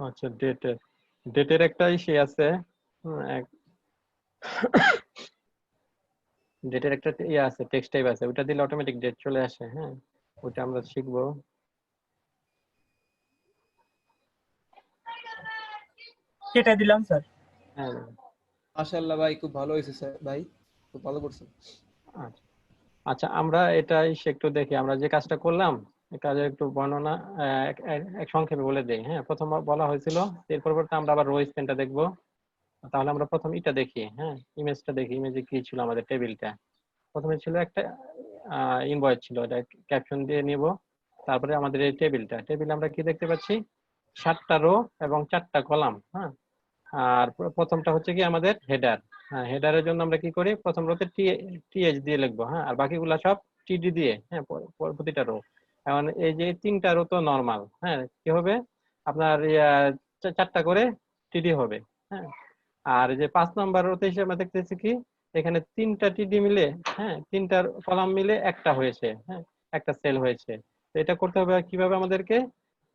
আচ্ছা ডেটের একটা আছে, ডেটের একটা আছে, টেক্সট টাইপ আছে, ওটা দিলে অটোমেটিক ডেট চলে আসে। হ্যাঁ ওটা আমরা শিখবো। কেটে দিলাম স্যার। হ্যাঁ মাশাআল্লাহ ভাই, খুব ভালো হয়েছে স্যার, ভাই খুব ভালো করছেন। আচ্ছা আমরা এটা একটু দেখি, আমরা যে কাজটা করলাম এই কাজের একটু বর্ণনা এক সংক্ষেপে বলে দেই। হ্যাঁ প্রথম বলা হয়েছিল, এর পরবর্তী আমরা আবার রো স্পেনটা দেখবো। তাহলে আমরা প্রথম এটা দেখি। হ্যাঁ ইমেজটা দেখি, ইমেজে কি ছিল আমাদের টেবিলটা। প্রথমে ছিল একটা ইনভয়েস ছিল, এটা ক্যাপশন দিয়ে নিব। তারপরে আমাদের এই টেবিলে আমরা কি দেখতে পাচ্ছি, 7টা রো এবং 4টা কলাম। হ্যাঁ আর প্রথমটা হচ্ছে কি আমাদের হেডার। হ্যাঁ হেডারের জন্য আমরা কি করি, প্রথম রোতে TH দিয়ে লিখবো। হ্যাঁ আর বাকিগুলা সব TD দিয়ে। হ্যাঁ প্রতিটা রো। এখন এই যে 3টা রো তো নরমাল, হ্যাঁ, কি হবে আপনার 4টা করে টিডি হবে, হ্যাঁ। আর যে 5 নম্বর রোতে হিসেবে আমরা দেখতেছি কি এখানে 3টা টিডি মিলে, হ্যাঁ, 3টা কলাম মিলে একটা হয়েছে, হ্যাঁ, একটা সেল হয়েছে। তো এটা করতে হবে কিভাবে, আমাদেরকে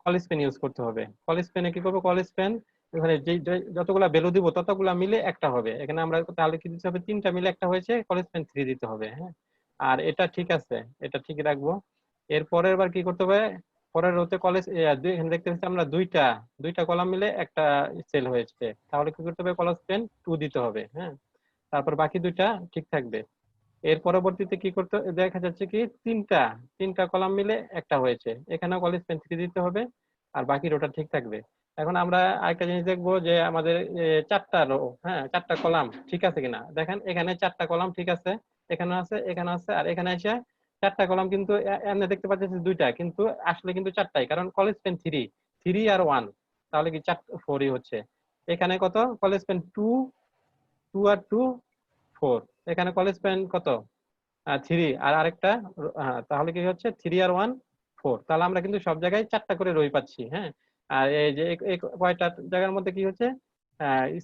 কলিস পেন ইউজ করতে হবে। কলিস পেনে কি করবো, কলিস পেন এখানে যতগুলা ভ্যালু দিব ততগুলা মিলে একটা হবে। এখানে আমরা তাহলে কি দিতে হবে, 3টা মিলে একটা হয়েছে, কলিস পেন 3 দিতে হবে, হ্যাঁ। আর এটা ঠিক আছে, এটা ঠিক রাখবো। এর পরের বার কি করতে হবে, পরের রোতে কলেজ এখানে দেখতে পাচ্ছি আমরা দুইটা কলাম মিলে একটা সেল হয়েছে, তাহলে কি করতে হবে, কলেজ পেন 2 দিতে হবে, হ্যাঁ। তারপর বাকি দুইটা ঠিক থাকবে। এর পরবর্তীতে কি করতে দেখা যাচ্ছে কি তিনটা কলাম মিলে একটা হয়েছে, এখানেও কলেজ পেন 3 দিতে হবে, আর বাকি রোটা ঠিক থাকবে। এখন আমরা আরেকটা জিনিস দেখবো যে আমাদের 4টা রো, হ্যাঁ, 4টা কলাম ঠিক আছে কিনা। দেখেন এখানে 4টা কলাম ঠিক আছে, এখানে আছে, এখানে আছে, আর এখানে এসে 4টা কলাম কিন্তু এমনি দেখতে পাচ্ছি দুইটা, কিন্তু আসলে কিন্তু 4টাই, কারণ কলেজ পেন 3 আর 1, তাহলে কি 4ই হচ্ছে। এখানে কত, কলেজ পেন 2 আর 2 4, এখানে কলেজ পেন কত 3 আর আরেকটা, তাহলে কি হচ্ছে 3 আর 1 4, তাহলে আমরা কিন্তু সব জায়গায় 4টা করে রই পাচ্ছি, হ্যাঁ। আর এই যে এই কয়টা জায়গার মধ্যে কি হচ্ছে,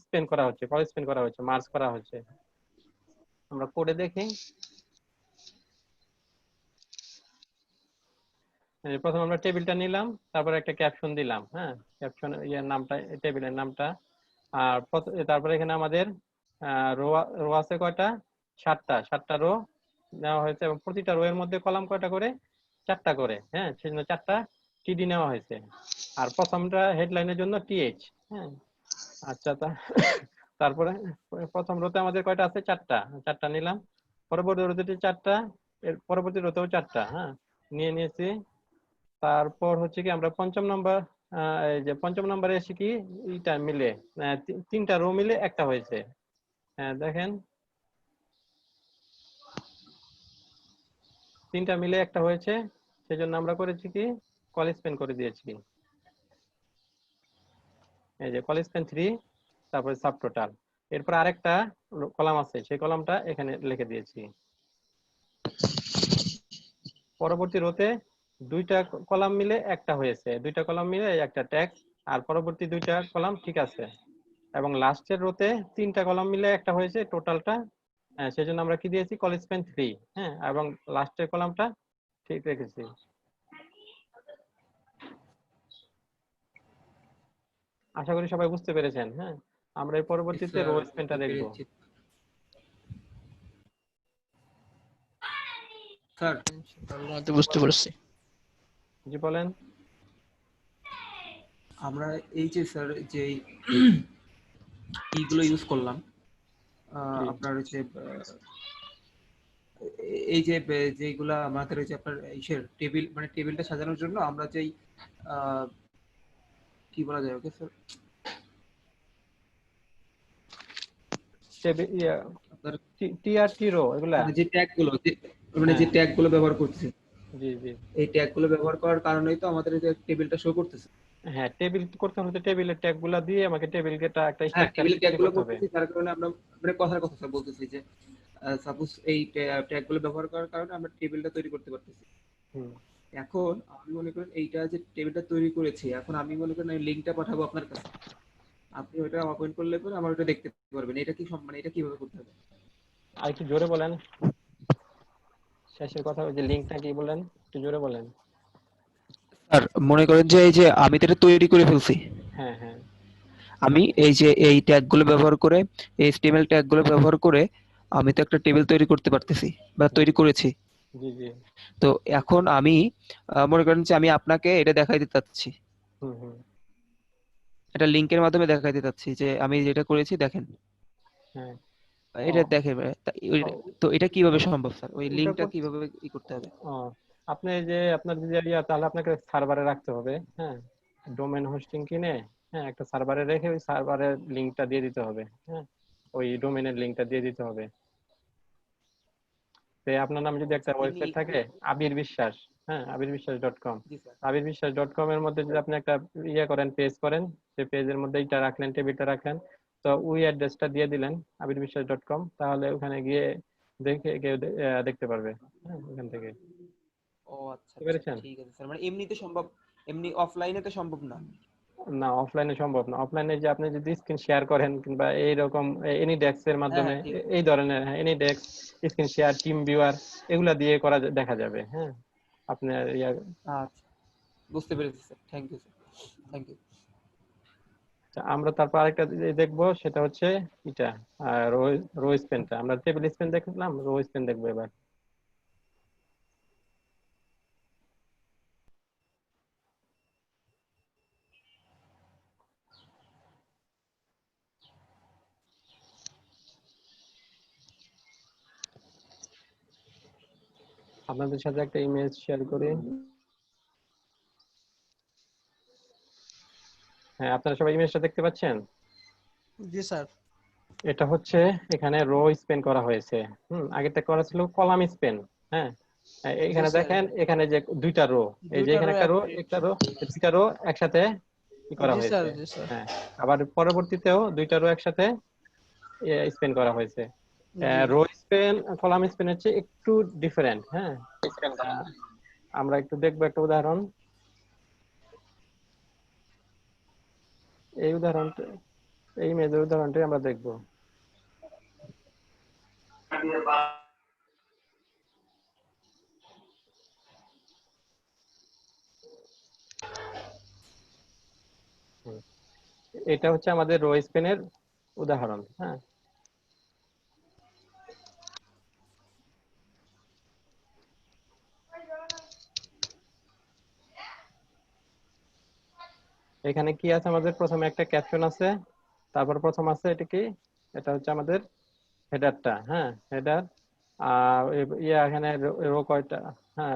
স্পেন করা হচ্ছে, কলেজ স্পেন করা হচ্ছে, মার্জ করা হচ্ছে। আমরা কোডে দেখি। প্রথমে আমরা টেবিলটা নিলাম, তারপরে একটা ক্যাপশন দিলাম, হ্যাঁ, ক্যাপশন নামটা, টেবিলের নামটা। আর তারপরে এখানে আমাদের রো রো আছে কয়টা, 7টা রো নেওয়া হয়েছে, এবং প্রতিটা রো এর মধ্যে কলাম কয়টা করে, 4টা করে, হ্যাঁ, সেজন্য 4টা টিডি নেওয়া হয়েছে। আর প্রথমটা হেডলাইনের জন্য টিএইচ, হ্যাঁ। আচ্ছা, তারপরে প্রথম রোতে আমাদের কয়টা আছে, 4টা নিলাম, পরবর্তী রোতে 4টা, এর পরবর্তী রোতেও 4টা, হ্যাঁ, নিয়েছি। তারপর হচ্ছে কি আমরা পঞ্চম নম্বর, এই যে পঞ্চম নম্বরে এসে কি এইটা মিলে 3টা রো মিলে একটা হয়েছে, হ্যাঁ, দেখেন 3টা মিলে একটা হয়েছে, সেজন্য আমরা করেছি কি কলেজ পেন করে দিয়েছি, এই যে কলেজ পেন 3, তারপরে সাব টোটাল। এরপর আরেকটা কলাম আছে, সেই কলামটা এখানে লিখে দিয়েছি। পরবর্তী রোতে 2টা কলাম মিলে একটা হয়েছে, 2টা কলাম মিলে একটা ট্যাগ, আর পরবর্তী 2টা কলাম ঠিক আছে, এবং লাস্টের রোতে 3টা কলাম মিলে একটা হয়েছে টোটালটা, সেজন্য আমরা কি দিয়েছি, কলেজ পেন 3, হ্যাঁ, এবং লাস্টের কলামটা ঠিক রেখেছি। আশা করি সবাই বুঝতে পেরেছেন, হ্যাঁ। আমরা এর পরবর্তীতে রো স্পেনটা দেখব। স্যার বুঝতে পারছি। জি বলেন। আমরা এই যে স্যার যে এইগুলো ইউজ করলাম, আপনার হচ্ছে এই যে যেগুলা আমাদের হচ্ছে আপনার ইসের টেবিল, মানে টেবিলটা সাজানোর জন্য আমরা যেই কি বলা যায় ওকে স্যার, আপনার টিআরটি রো, এগুলা যে ট্যাগগুলো, মানে যে ট্যাগগুলো ব্যবহার করতেছি, জি জি, এই ট্যাগগুলো ব্যবহার করার কারণেই তো আমাদের এই যে টেবিলটা শো করতেছে। হ্যাঁ, টেবিল করতে হলে টেবিলের ট্যাগগুলা দিয়ে আমাকে টেবিলকে একটা হ্যাঁ, স্ট্রাকচার টেবিলের তৈরি ট্যাগগুলো করতে হবে। করতেছি, তার কারণে আমরা মানে কথার কথা স্যার বলতেছি যে সাপোজ এই ট্যাগগুলো ব্যবহার করার কারণে আমরা টেবিলটা তৈরি করতে পারতেছি। এখন আমি মনে করেন এইটা যে টেবিলটা তৈরি করেছি, এখন আমি মনে করেন লিংকটা পাঠাবো আপনার কাছে, আপনি ওটা ওপেন করলে পরে আমার ওটা দেখতে পারবেন। এটা কি মানে এটা কিভাবে করতে হবে? আর একটু জোরে বলেন, শেষের কথা, ওই যে লিংকটা কি বলেন, একটু জোরে বলেন। স্যার মনে করেন যে এই যে আমি তো এটা তৈরি করে ফেলছি, হ্যাঁ হ্যাঁ, আমি এই যে এই ট্যাগগুলো ব্যবহার করে, HTML ট্যাগগুলো ব্যবহার করে আমি তো একটা টেবিল তৈরি করতে পারতেছি বা তৈরি করেছি। জি জি, তো এখন আমি মনে করেন যে আমি আপনাকে এটা দেখাই দিতে চাচ্ছি, হুম হুম, এটা লিংকের মাধ্যমে দেখাই দিতে চাচ্ছি যে আমি যেটা করেছি দেখেন, হ্যাঁ। এটা দেখেন। তো এটা কিভাবে সম্ভব স্যার, ওই ওটা লিংকটা কিভাবে করতে হবে? আপনি যে আপনার যে তাহলে আপনাকে সার্ভারে রাখতে হবে, হ্যাঁ, ডোমেন হোস্টিং কিনে, হ্যাঁ, একটা সার্ভারে রেখে ওই সার্ভারের লিংকটা দিয়ে দিতে হবে, হ্যাঁ, ওই ডোমেনের লিংকটা দিয়ে দিতে হবে। আপনার নামে যদি একটা ওয়েবসাইট থাকে, আবির বিশ্বাস, হ্যাঁ, abirbiswas.com, abirbiswas.com এর মধ্যে যদি আপনি একটা করেন, পেজ করেন, সেই পেজের মধ্যে এটা রাখলেন, টেবিলটা রাখলেন, তো ওই অ্যাড্রেসটা দিয়ে দিলেন abirbiswas.com, তাহলে ওখানে গিয়ে দেখে কেউ দেখতে পারবে, হ্যাঁ, ওখান থেকে। ও আচ্ছা বুঝতে পেরেছেন? ঠিক আছে স্যার, মানে এমনিতে সম্ভব, এমনি অফলাইনে তো সম্ভব না। না, অফলাইনে সম্ভব না। অফলাইনে যে আপনি যদি স্ক্রিন শেয়ার করেন কিংবা এইরকম এনি ডেস্ক এর হ্যাঁ মাধ্যমে হ্যাঁ ঠিক আছে। এই ধরনের any desk, screen share, team viewer এগুলা দিয়ে করা দেখা যাবে। হ্যাঁ, আপনার আচ্ছা বুঝতে পেরেছি sir, thank you sir, thank you. আমরা তারপর আরেকটা দেখবো, সেটা হচ্ছে এটা রো রো স্পেনটা। আমরা টেবিল স্পেন দেখলাম, রো স্পেন দেখবো এবার। আপনাদের সাথে একটা ইমেজ শেয়ার করি। হ্যাঁ, আপনারা সবাই ইমেজটা দেখতে পাচ্ছেন? জি স্যার। এটা হচ্ছে এখানে রো স্পেন করা হয়েছে। আগেরটা করা ছিল কলাম স্পেন। হ্যাঁ, এখানে দেখেন, এখানে যে দুইটা রো, এই যে এখানে একটা রো দুইটা রো একসাথে কি করা জি স্যার, হয়েছে। জি স্যার। হ্যাঁ, আবার পরবর্তীতেও দুইটা রো একসাথে স্পেন করা হয়েছে। রো স্পেন কলাম স্পেন হচ্ছে একটু ডিফারেন্ট। হ্যাঁ, আমরা একটু দেখবো একটা উদাহরণ। এই উদাহরণটা, এই ইমেজের উদাহরণটাই আমরা দেখবো। এটা হচ্ছে আমাদের রো স্পেনের উদাহরণ। হ্যাঁ, এখানে কি আছে আমাদের? প্রথমে একটা ক্যাপশন আছে, তারপর প্রথম আছে এটা কি, এটা হচ্ছে আমাদের হেডারটা। হ্যাঁ, হেডার। আর এখানে রো কয়টা? হ্যাঁ,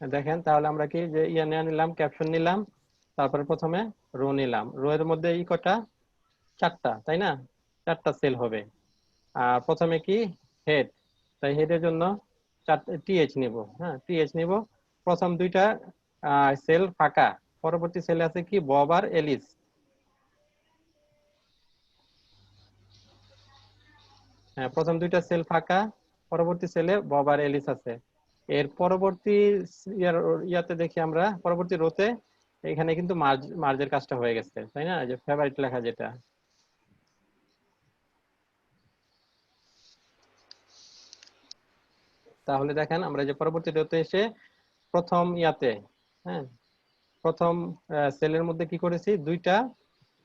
দেখেন তাহলে আমরা কি যে নিলাম, ক্যাপশন নিলাম, তারপরে প্রথমে রো নিলাম। রো এর মধ্যে কটা? চারটা, তাই না? চারটা সেল হবে। আর প্রথমে কি হেড, তাই হেডের জন্য টিএইচ নিব। হ্যাঁ, টিএইচ নিব। প্রথম দুইটা সেল ফাঁকা, পরবর্তী সেলে আছে কি বব আর এলিস। হ্যাঁ, প্রথম দুইটা সেল ফাঁকা, পরবর্তী সেলে বব আর এলিস আছে। এর পরবর্তী ইয়াতে দেখি আমরা, পরবর্তী রোতে এখানে কিন্তু মার্জের কাজটা হয়ে গেছে, তাই না? যে ফেভারিট লেখা যেটা, তাহলে দেখেন আমরা যে পরবর্তী রোতে এসে প্রথম ইয়াতে, হ্যাঁ, প্রথম সেলের মধ্যে কি করেছি, দুইটা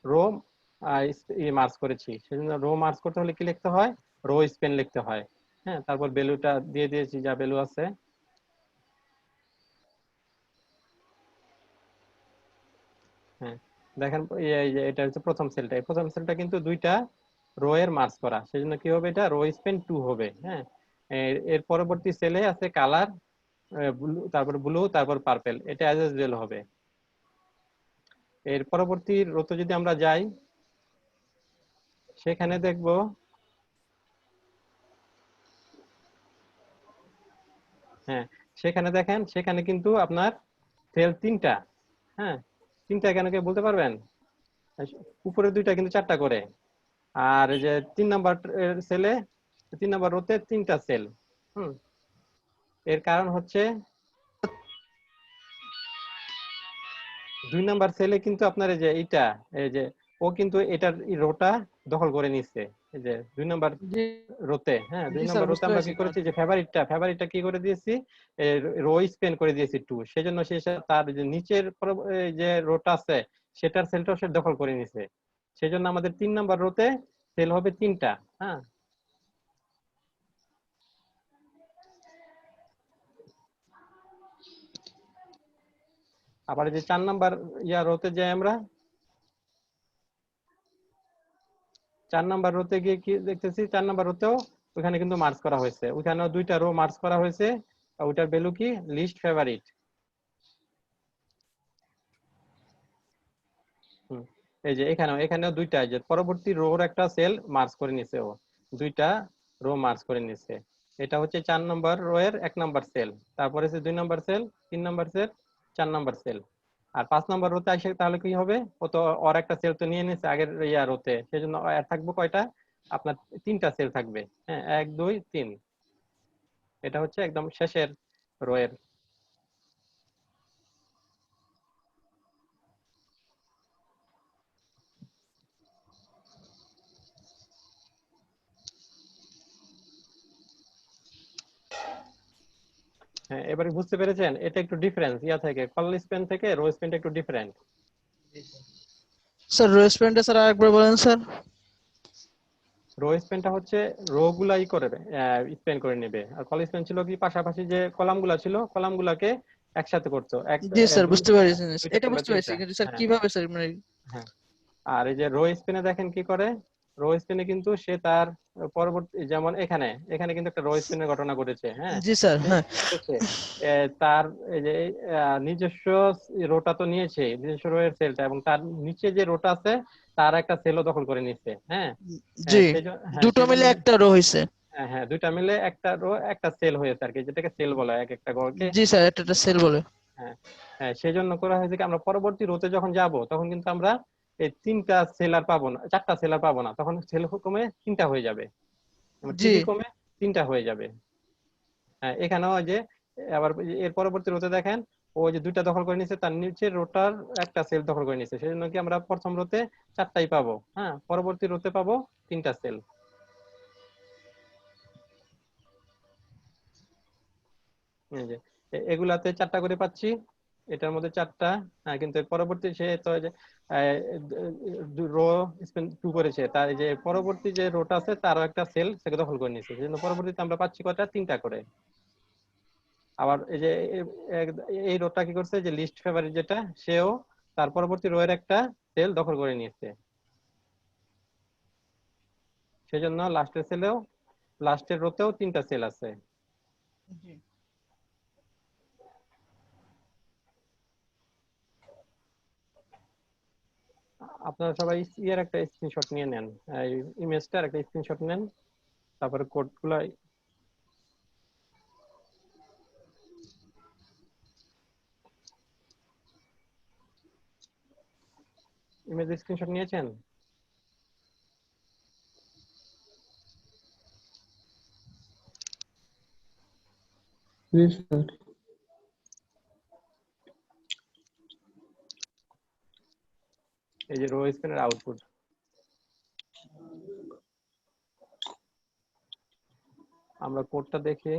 রো মার্জ করেছি। সেজন্য রো মার্জ করতে হলে কি লিখতে হয়? রো স্পেন লিখতে হয়। হ্যাঁ, তারপর ভ্যালুটা দিয়ে দিয়েছি, যা ভ্যালু আছে। হ্যাঁ, দেখেন এই যে এটা হচ্ছে প্রথম সেলটা। এই প্রথম সেলটা কিন্তু দুইটা রো এর মার্জ করা, সেজন্য কি হবে? এটা রো স্পেন 2 হবে। হ্যাঁ, এর পরবর্তী সেলে আছে কালার ব্লু, তারপর ব্লু, তারপর পার্পল, এটা অ্যাজ ইউজুয়াল হবে। এর পরবর্তী রোতে যদি আমরা যাই, সেখানে দেখব হ্যাঁ, সেখানে দেখেন, সেখানে কিন্তু আপনার সেল তিনটা। হ্যাঁ, তিনটা কেন, কে বলতে পারবেন? উপরে দুইটা কিন্তু চারটা করে। আর এই যে 3 নাম্বার সেলে, 3 নাম্বার রোতে তিনটা সেল। এর কারণ হচ্ছে 2 নাম্বার সেলে কিন্তু আপনার এই যে এইটা, এই যে ও কিন্তু এটার রোটা দখল করে নিচ্ছে। এই যে 2 নাম্বার রোতে, হ্যাঁ, 2 নাম্বার রোতে আমরা কি করেছি, যে ফেভারিটটা কি করে দিয়েছি, রো স্পেন করে দিয়েছি 2। সেজন্য সে তার যে নিচের যে রোটা আছে সেটার সেলটাও সে দখল করে নিছে। সেজন্য আমাদের 3 নাম্বার রোতে সেল হবে তিনটা। হ্যাঁ, আবার যে 4 নাম্বার রোতে যাই আমরা, 4 নাম্বার রোতে গিয়ে কি দেখতেছি, 4 নাম্বার রোতেও ওখানে কিন্তু মার্জ করা হয়েছে, ওখানেও দুইটা রো মার্জ করা হয়েছে। ওটার ভ্যালু কি? List favourite. এই যে এখানেও দুইটা, যে পরবর্তী রোর একটা সেল মার্জ করে নিছে, ও দুইটা রো মার্জ করে নিছে। এটা হচ্ছে 4 নাম্বার রো এর 1 নাম্বার সেল, তারপরে আছে 2 number cell, 3 number cell, 4 number cell. আর 5 নাম্বার রোতে আসে তাহলে কি হবে? ও তো ওর একটা সেল তো নিয়ে নিছে আগের রোতে, সেজন্য আর থাকবে কয়টা? আপনার 3টা সেল থাকবে। হ্যাঁ, 1 2 3, এটা হচ্ছে একদম শেষের রো এর। হ্যাঁ, এবারে বুঝতে পেরেছেন এটা একটু ডিফারেন্স ইয়া থেকে, কলার স্প্যান থেকে রো স্প্যানটা একটু ডিফারেন্ট। স্যার রেসপন্ডে স্যার আরেকবার বলেন স্যার। রো স্প্যানটা হচ্ছে রো গুলাই করে স্প্যান করে নেবে, আর কলার স্প্যান ছিল কি পাশাপাশি যে কলামগুলা ছিল কলামগুলাকে একসাথে করছো, জি স্যার বুঝতে দুইটা পেরেছি, দুইটা এটা কিংবা বুঝতে পেরেছি, 3টা। কিন্তু স্যার হ্যাঁ কিভাবে স্যার মানে হ্যাঁ। আর এই যে রো স্পেনে দেখেন কি করে, রো স্পেনে কিন্তু সে তার পরবর্তী, যেমন এখানে এখানে কিন্তু একটা রো স্পেনের ঘটনা ঘটেছে। হ্যাঁ, জি স্যার সে হ্যাঁ কি করছে, তার এই যে নিজস্ব রোটা তো নিয়েছে, নিজস্ব রো এর সেলটা, এবং তার নিচে যে রোটা আছে তার একটা সেলও দখল করে নিচ্ছে। হ্যাঁ জি, দুটো মিলে সেজন্য একটা রো হইছে। হ্যাঁ দুইটা মিলে একটা রো একটা সেল হয়েছে আর কি, যেটাকে সেল বলা হয় এক একটা ঘরকে। জি স্যার একটা সেল বলে। হ্যাঁ হ্যাঁ, সেই জন্য করা হয়েছে কি আমরা পরবর্তী রোতে যখন যাব তখন কিন্তু আমরা এই 3টা সেলার পাবো না, 4টা সেলার পাবো না, তখন সেল কমে 3টা হয়ে যাবে, জি টিভি কমে 3টা হয়ে যাবে। হ্যাঁ, এখানেও যে আবার এর পরবর্তী রোতে দেখেন ও যে 2টা দখল করে নিচ্ছে, তার নিচের রোটার একটা সেল দখল করে নিচ্ছে, সেই জন্য কি আমরা প্রথম রোতে 4টাই পাবো, হ্যাঁ পরবর্তী রোতে পাবো 3টা সেল। এই যে এগুলাতে 4টা করে পাচ্ছি, এটার মধ্যে 4টা। কিন্তু এর পরবর্তী সে তো যে রো স্পেন 2 করেছে, তার যে পরবর্তী যে রোটা আছে তারও একটা সেল সেকে দখল করে নিয়েছে, সেজন্য পরবর্তীতে আমরা পাচ্ছি কয়টা, 3টা করে। আবার এই যে এই রোটা কি করছে, যে লিস্ট ফেভারিট যেটা, সেও তার পরবর্তী রো এর একটা সেল দখল করে নিয়েছে, সেজন্য লাস্টের রোতেও 3টা সেল আছে। আপনারা সবাই ইয়ের একটা স্ক্রিনশট নিয়ে নেন, এই ইমেজটার একটা স্ক্রিনশট নেন, তারপরে কোডগুলো ইমেজ স্ক্রিনশট নিয়েছেন? এই যে রো স্পেনের আউটপুট, আমরা কোডটা দেখি।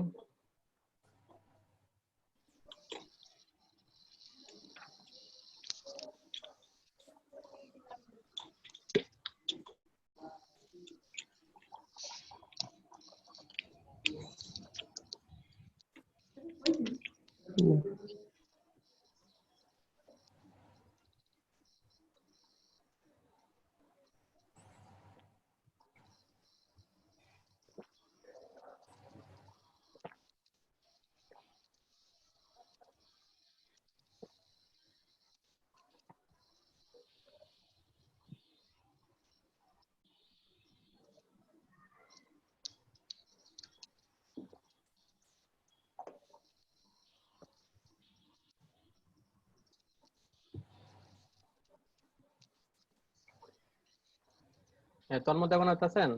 তোর মধ্যে এখন আছেন?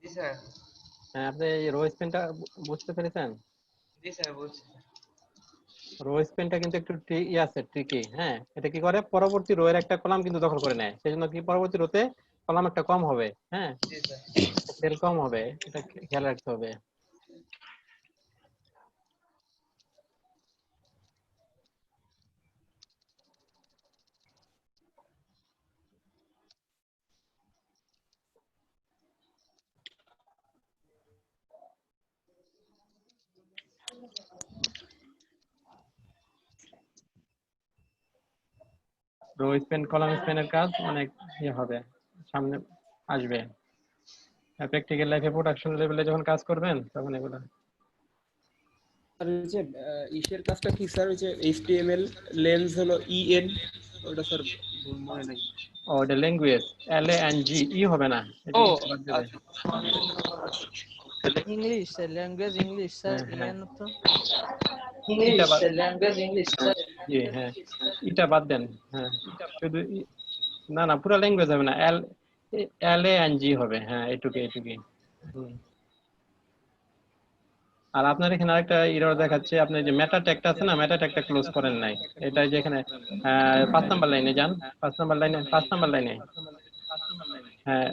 জি স্যার। হ্যাঁ, আপনি এই রো স্পেনটা বুঝতে পেরেছেন? জি স্যার বুঝছি। রো স্পেনটা কিন্তু একটু আছে ট্রিকি। হ্যাঁ, এটা কি করে, পরবর্তী রো এর একটা কলাম কিন্তু দখল করে নেয়, সেজন্য কি পরবর্তী রোতে কলাম একটা কম হবে। হ্যাঁ, জি স্যার। সেল কম হবে, এটা খেয়াল রাখতে হবে। রো স্পেন কলাম স্পেনের কাজ অনেক ইয়ে হবে, সামনে আসবে প্র্যাকটিক্যাল লাইফে, প্রোডাকশন লেভেলে যখন কাজ করবেন তখন এগুলো। আর ওই যে ইসের কাজটা কি স্যার, ওই যে এইচটিএমএল লেন্স হলো ইএন, ওটা স্যার মনে নাই। ও, এটা ল্যাঙ্গুয়েজ, LANGE হবে না, এটা ও বাদ দেবে। English sir, language English sir, হ্যাঁ হ্যাঁ, ইএন তো এটা ইংলিশ বাদ, ল্যাঙ্গুয়েজ ইংলিশ স্যার। জি হ্যাঁ, এটা বাদ দেন। হ্যাঁ, শুধু না না, পুরো ল্যাঙ্গুয়েজ হবে না, LANG হবে, হ্যাঁ এটুকুই। হুম। আর আপনার এখানে আরেকটা এরর দেখাচ্ছে, আপনি যে মেটা ট্যাগটা আছে না, মেটা ট্যাগটা ক্লোজ করেন নাই। এটা যে এখানে 5 নাম্বার লাইনে যান, 5 নাম্বার লাইনে হ্যাঁ,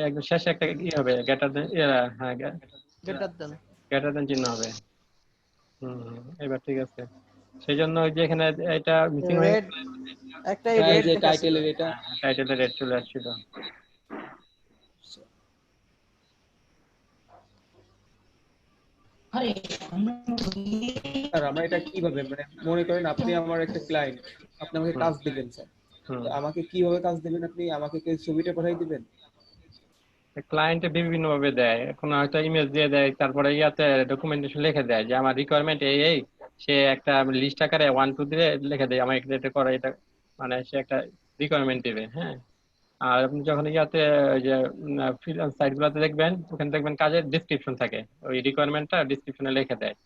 একদম শেষে একটা কি হবে, গ্রেটার দেন, হ্যাঁ গ্রেটার দেন। গ্রেটার দেন চিহ্ন হবে। এবার ঠিক আছে। সেই জন্য ওই যে এখানে এটা মিসিং হয়ে রেড একটা হ্যাঁ, এই রেড যে দেখাচ্ছিল। টাইটেলের এটা টাইটেলে রেড চলে আসছিল। স্যার আমরা এটা কিভাবে, মানে মনে করেন আপনি আমার একটা ক্লায়েন্ট, আপনি আমাকে কাজ দিবেন স্যার, তো আমাকে কিভাবে কাজ দিবেন? আপনি আমাকে কি ছবিটা পাঠিয়ে দিবেন? ক্লায়েন্টে বিভিন্ন ভাবে দেয়, কোনো হয়তো ইমেজ দিয়ে দেয়, তারপরে ইয়াতে ডকুমেন্টেশন লিখে দেয় যে আমার রিকোয়ারমেন্ট এই, সে একটা লিস্ট আকারে 1 2 দিয়ে লিখে দেয় আমার এটা করা, এটা মানে সে একটা রিকোয়ারমেন্ট দিবে, হ্যাঁ। আর আপনি যখন ইয়াতে ওই যে ফ্রিল্যান্স সাইট গুলোতে দেখবেন, ওখানে দেখবেন কাজের ডিসক্রিপশন থাকে, ওই রিকোয়ারমেন্টটা ডিসক্রিপশনে লিখে দেয়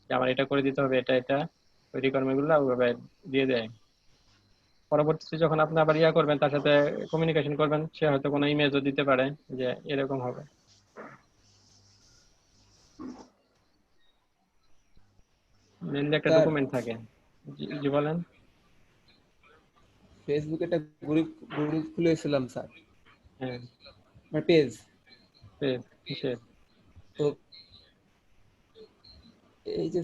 যে আমার এটা করে দিতে হবে, এটা ওই রিকোয়ারমেন্ট গুলো ওইভাবে দিয়ে দেয়। পরবর্তীতে যখন আপনি আবার ইয়া করবেন, তার সাথে কমিউনিকেশন করবেন, সে হয়তো কোনো ইমেজও দিতে পারে যে এরকম হবে। মেনলি একটা স্যার ডকুমেন্ট থাকে। জি বলেন। ফেসবুকে একটা গ্রুপ খুলেছিলাম স্যার, হ্যাঁ, মানে পেজ। কিসের? তো এই যে